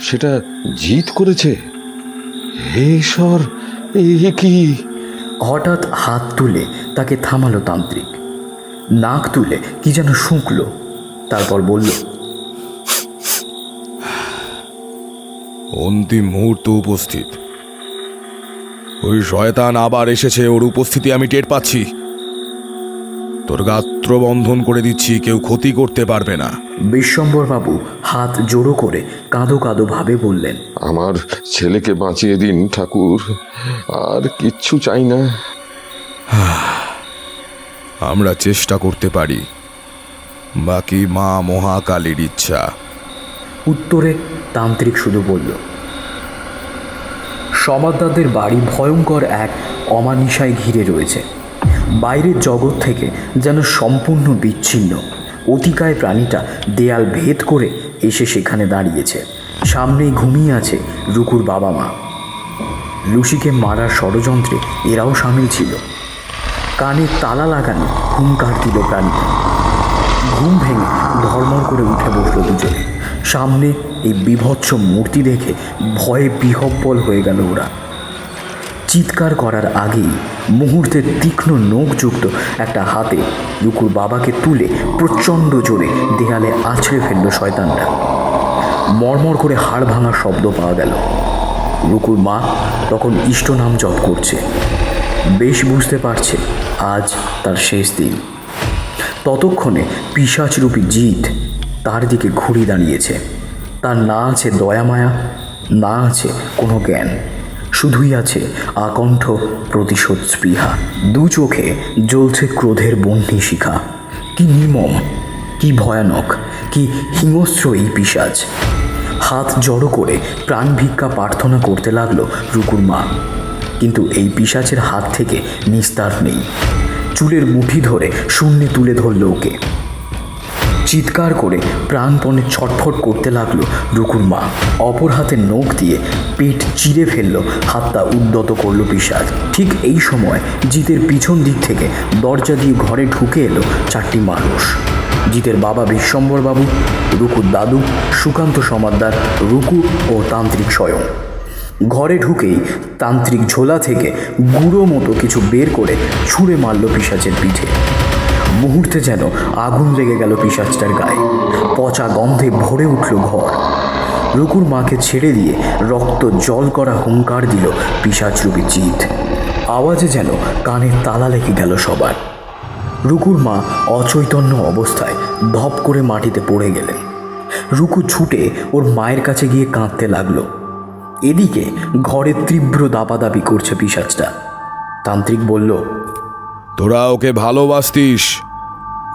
সেটা জিত করেছে? হে ঈশ্বর, এ কি! হঠাৎ হাত তুলে তাকে থামালো তান্ত্রিক। নাক তুলে কি যেন শুঁকল, তারপর বলল, অন্তিম মুহূর্ত উপস্থিত। ওই শয়তান আবার এসেছে, ওর উপস্থিতি আমি টের পাচ্ছি। তোর গাত্র বন্ধন করে দিচ্ছি, কেউ ক্ষতি করতে পারবে না। বিশ্বম্বরবাবু হাত জোড়ো করে কাঁদো কাঁদো ভাবে বললেন, আমার ছেলেকে বাঁচিয়ে দিন ঠাকুর, আর কিচ্ছু চাই না। আমরা চেষ্টা করতে পারি, বাকি মা মহাকালীর ইচ্ছা। উত্তরে তান্ত্রিক শুধু বলল, সমাদদারদের বাড়ি ভয়ঙ্কর এক অমানিসায় ঘিরে রয়েছে। বাইরের জগৎ থেকে যেন সম্পূর্ণ বিচ্ছিন্ন অতিকায় প্রাণীটা দেয়াল ভেদ করে এসে সেখানে দাঁড়িয়েছে। সামনেই ঘুমিয়ে আছে রুকুর বাবা মা। লুসিকে মারার ষড়যন্ত্রে এরাও সামিল ছিল। কানে তালা লাগানো হুঙ্কার দিল প্রাণীটা। ঘুম ভেঙে ধর্মর করে উঠে বসল দুজনে। সামনে এই বিভৎস মূর্তি দেখে ভয়ে বিহব্বল হয়ে গেল ওরা। চিৎকার করার আগেই মুহূর্তে তীক্ষ্ণ নখযুক্ত একটা হাতে রুকুর বাবাকে তুলে প্রচণ্ড জোরে দেয়ালে আছড়ে ফেলল শয়তানটা। মর্মর করে হাড় ভাঙা শব্দ পাওয়া গেল। রুকুর মা তখন ইষ্টনাম জপ করছে। বেশ বুঝতে পারছে আজ তার শেষ দিন। ততক্ষণে পিশাচরূপী জিত তার দিকে ঘুরে দাঁড়িয়েছে। তার না আছে দয়া মায়া, না আছে কোনো জ্ঞান, শুধুই আছে আকণ্ঠ প্রতিশোধ স্পৃহা। দু চোখে জ্বলছে ক্রোধের বহ্নি শিখা। কি নির্মম, কি ভয়ানক, কি হিংস্র এই পিশাচ। হাত জড়ো করে প্রাণ ভিক্ষা প্রার্থনা করতে লাগলো রুকুর মা। কিন্তু এই পিশাচের হাত থেকে নিস্তার নেই। চুলের মুঠি ধরে শূন্যে তুলে ধরল ওকে। চিৎকার করে প্রাণপণে ছটফট করতে লাগলো রুকুর মা। অপর হাতে নখ দিয়ে পেট চিরে ফেলল, হাতটা উদ্যত করলো পিশাচ। ঠিক এই সময় জিতের পিছন দিক থেকে দরজা দিয়ে ঘরে ঢুকে এলো চারটি মানুষ। জিতের বাবা বিশ্বম্বরবাবু, রুকুর দাদু, সুকান্ত সমাদ্দার, রুকু ও তান্ত্রিক স্বয়ং। ঘরে ঢুকেই তান্ত্রিক ঝোলা থেকে গুঁড়ো মতো কিছু বের করে ছুঁড়ে মারল পিশাচের পিঠে। মুহূর্তে যেন আগুন লেগে গেল পিশাচটার গায়ে। পচা গন্ধে ভরে উঠল ঘর। রুকুর মাকে ছেড়ে দিয়ে রক্ত জল করা হুঙ্কার দিল পিশাচরূপী জিত। আওয়াজে যেন কানে তালা লেগে গেল সবার। রুকুর মা অচৈতন্য অবস্থায় ধপ করে মাটিতে পড়ে গেলেন। রুকু ছুটে ওর মায়ের কাছে গিয়ে কাঁদতে লাগলো। এদিকে ঘরে তীব্র দাপাদাপি করছে পিশাচটা। তান্ত্রিক বলল, তোরা ওকে ভালোবাসতিস,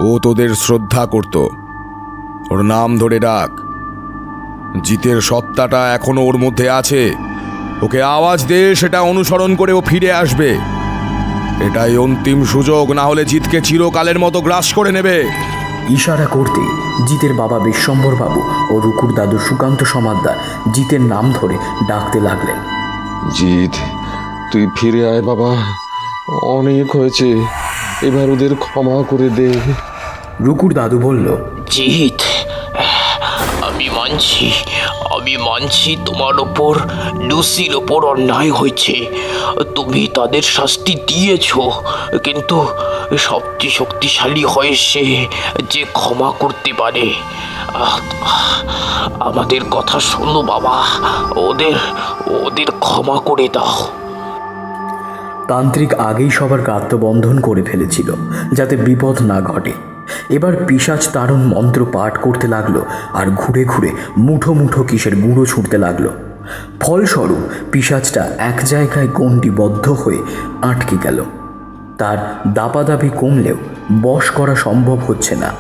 ও তোদের শ্রদ্ধা করত, ওর নাম ধরে ডাক। জিতের সত্তাটা এখনো ওর মধ্যে আছে, ওকে আওয়াজ দে, সেটা অনুসরণ করে ও ফিরে আসবে। এটাই অন্তিম সুযোগ, না হলে জিতকে চিরকালের মতো গ্রাস করে নেবে। ইশারা করতে জিতের বাবা বিশ্বম্বরবাবু ও রুকুর দাদু সুকান্ত সমাদ্দার জিতের নাম ধরে ডাকতে লাগলেন। জিত, তুই ফিরে আয় বাবা, অনেক হয়েছে, এবার ওদের ক্ষমা করে দে। রুকুর দাদু বলল, জিত, আমি মানছি তোমার ওপর, লুসির ওপর অন্যায় হয়েছে, তুমি তাদের শাস্তি দিয়েছ, কিন্তু সবচেয়ে শক্তিশালী হয় সে যে ক্ষমা করতে পারে। আমাদের কথা শোনো বাবা, ওদের ক্ষমা করে দাও। তান্ত্রিক আগেই সবার গাত্রবন্ধন করে ফেলেছিল যাতে বিপদ না ঘটে। এবার পিশাচ তারণ মন্ত্র পাঠ করতে লাগলো আর ঘুরে ঘুরে মুঠো মুঠো কিসের গুঁড়ো ছুঁড়তে লাগলো। ফলস্বরূপ পিশাচটা এক জায়গায় গণ্ডিবদ্ধ হয়ে আটকে গেল। তার দাপাদাপি কমলেও বশ করা সম্ভব হচ্ছে না,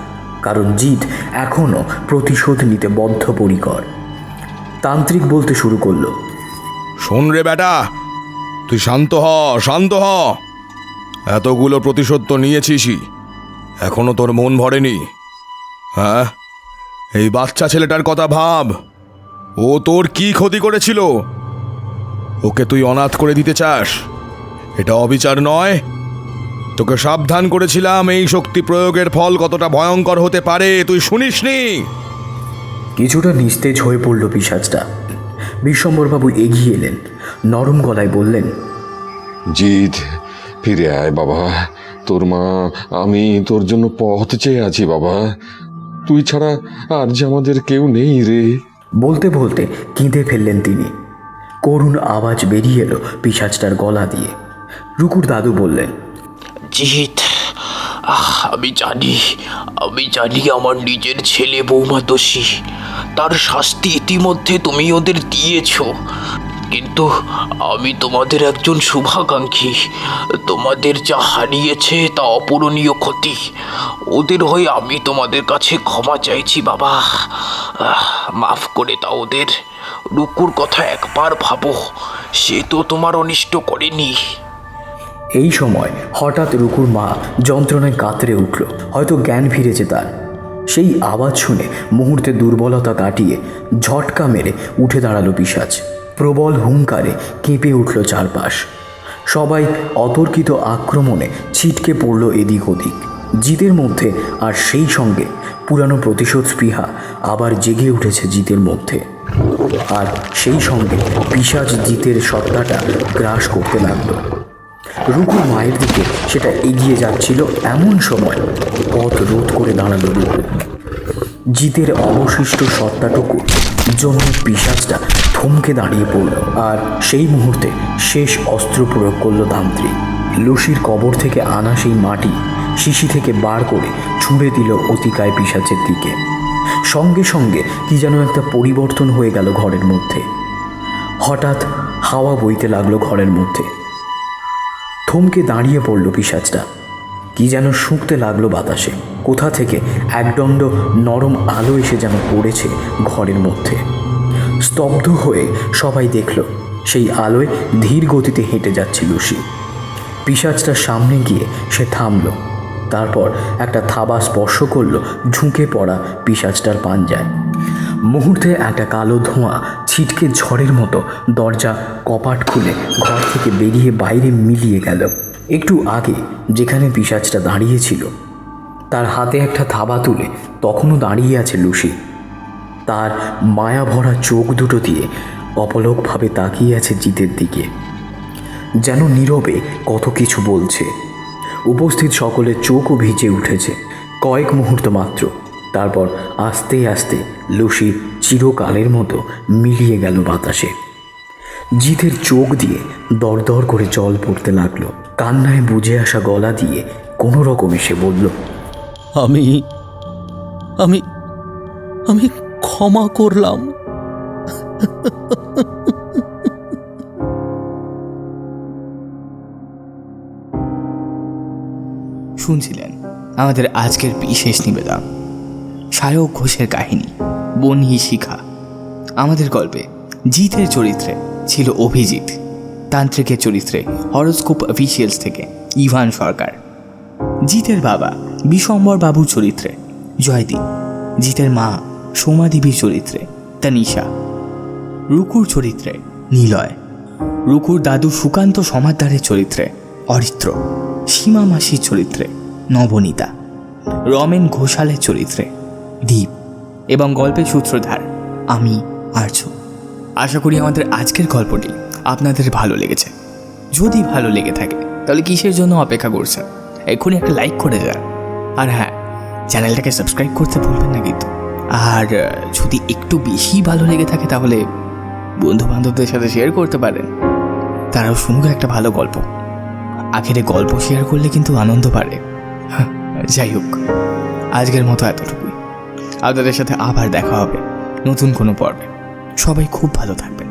কারণ জিত এখনও প্রতিশোধ নিতে বদ্ধপরিকর। তান্ত্রিক বলতে শুরু করলো, শোন রে বেটা, তুই শান্ত হ, শান্ত হ। এতগুলো প্রতিশোধ তো নিয়েছিসই, এখনো তোর মন ভরেনি? হ্যাঁ, এই বাচ্চা ছেলেটার কথা ভাব। ও তোর কি ক্ষতি করেছিল? ওকে তুই অনাথ করে দিতে চাস? এটা অবিচার নয়? তোকে সাবধান করেছিলাম এই শক্তি প্রয়োগের ফল কতটা ভয়ঙ্কর হতে পারে, তুই শুনিসনি? কিছুটা নিস্তেজ হয়ে পড়ল পিশাচটা। বিশ্বম্বরবাবু এগিয়ে এলেন, নরম গলায় বললেন, জিৎ, ফিরে আয় বাবা। তোর মা, আমি তোর জন্য পথ চেয়ে আছি বাবা। তুই ছাড়া আর যে আমাদের কেউ নেই রে। বলতে বলতে কেঁদে ফেললেন তিনি। করুণ আওয়াজ বেরিয়ে এলো পিশাচটার গলা দিয়ে। রুকুর দাদু বললেন, জিৎ, আমি জানি আমার নিজের ছেলে বৌমা দোষী। তার শাস্তি ইতিমধ্যে তুমি ওদের দিয়েছ, কিন্তু আমি তোমাদের একজন শুভাকাঙ্ক্ষী। তোমাদের যা হারিয়েছে তা অপূরণীয় ক্ষতি। ওদের হয়ে আমি তোমাদের কাছে ক্ষমা চাইছি বাবা। মাফ করে দাও ওদের। রুকুর কথা একবার ভাবো, সে তো তোমার অনিষ্ট করেনি। এই সময় হঠাৎ রুকুর মা যন্ত্রণায় কাতরে উঠল। হয়তো জ্ঞান ফিরেছে তার। সেই আওয়াজ শুনে মুহূর্তে দুর্বলতা কাটিয়ে ঝটকা মেরে উঠে দাঁড়ালো পিশাচ। প্রবল হুঙ্কারে কেঁপে উঠল চারপাশ। সবাই অতর্কিত আক্রমণে ছিটকে পড়ল এদিক ওদিক। জিতের মধ্যে আর সেই সঙ্গে পুরানো প্রতিশোধ স্পৃহা আবার জেগে উঠেছে জিতের মধ্যে। আর সেই সঙ্গে পিশাচ জিতের সত্তাটা গ্রাস করতে লাগলো। রুকুর মায়ের দিকে সেটা এগিয়ে যাচ্ছিল। এমন সময় পথ রোধ করে দাঁড়ালো রুকু। জিতের অবশিষ্ট সত্তাটুকুর জন্য পিশাচটা থমকে দাঁড়িয়ে পড়ল। আর সেই মুহূর্তে শেষ অস্ত্র প্রয়োগ করল তান্ত্রিক। লুসির কবর থেকে আনা সেই মাটি শিশি থেকে বার করে ছুঁড়ে দিল অতিকায় পিশাচের দিকে। সঙ্গে সঙ্গে কি যেন একটা পরিবর্তন হয়ে গেল ঘরের মধ্যে। হঠাৎ হাওয়া বইতে লাগলো ঘরের মধ্যে। থমকে দাঁড়িয়ে পড়ল পিশাচটা। কি যেন শুঁকতে লাগলো বাতাসে। কোথা থেকে একদণ্ড নরম আলো এসে যেন পড়েছে ঘরের মধ্যে। স্তব্ধ হয়ে সবাই দেখল সেই আলোয় ধীর গতিতে হেঁটে যাচ্ছে লুসি। পিশাচটার সামনে গিয়ে সে থামল। তারপর একটা থাবা স্পর্শ করলো ঝুঁকে পড়া পিশাচটার পাঞ্জায়। মুহূর্তে একটা কালো ধোঁয়া ছিটকে ঝড়ের মতো দরজা কপাট খুলে ঘর থেকে বেরিয়ে বাইরে মিলিয়ে গেল। একটু আগে যেখানে পিশাচটা দাঁড়িয়েছিল তার হাতে একটা থাবা তুলে তখনও দাঁড়িয়ে আছে লুসি। তার মায়া ভরা চোখ দুটো দিয়ে অপলকভাবে তাকিয়ে আছে জিতের দিকে, যেন নীরবে কত কিছু বলছে। উপস্থিত সকলের চোখও ভিজে উঠেছে। কয়েক মুহূর্ত মাত্র, তারপর আস্তে আস্তে লুসি চিরকালের মতো মিলিয়ে গেল বাতাসে। জিতের চোখ দিয়ে দরদর করে জল পড়তে লাগলো। কান্নায় বুঝে আসা গলা দিয়ে কোনো রকমে সে বলল, আমি আমি আমি ক্ষমা করলাম। শুনছিলেন আমাদের আজকের বিশেষ নিবেদন সায়ক ঘোষের কাহিনী বনি শিখা। আমাদের গল্পে জিতের চরিত্রে ছিল অভিজিৎ, তান্ত্রিকের চরিত্রে হরোস্কোপ অফিসিয়ালস থেকে ইভান সরকার, জিতের বাবা বিশ্বম্বর বাবুর চরিত্রে জয়দীপ, জিতের মা সোমা দেবীর চরিত্রে তানিশা, রুকুর চরিত্রে নিলয়, রুকুর দাদু সুকান্ত সমাদ্দারের চরিত্রে অরিত্র, সীমা মাসির চরিত্রে নবনীতা, রমেন ঘোষালের চরিত্রে দীপ এবং গল্পের সূত্রধার আমি আর্য। আশা করি আমাদের আজকের গল্পটি আপনাদের ভালো লেগেছে। যদি ভালো লেগে থাকে তাহলে কিসের জন্য অপেক্ষা করছেন? এক্ষুনি একটা লাইক করে যান। আর হ্যাঁ, চ্যানেলটাকে সাবস্ক্রাইব করতে ভুলবেন না কিন্তু। আর যদি একটু বেশি ভালো লেগে থাকে তাহলে বন্ধু বান্ধবদের সাথে শেয়ার করতে পারেন, তারাও শুনবে একটা ভালো গল্প। আখেরে গল্প শেয়ার করলে কিন্তু আনন্দ বাড়ে। যাই হোক, আজকের মতো এতটুকুই। আপনাদের সাথে আবার দেখা হবে নতুন কোনো পর্বে। সবাই খুব ভালো থাকবেন।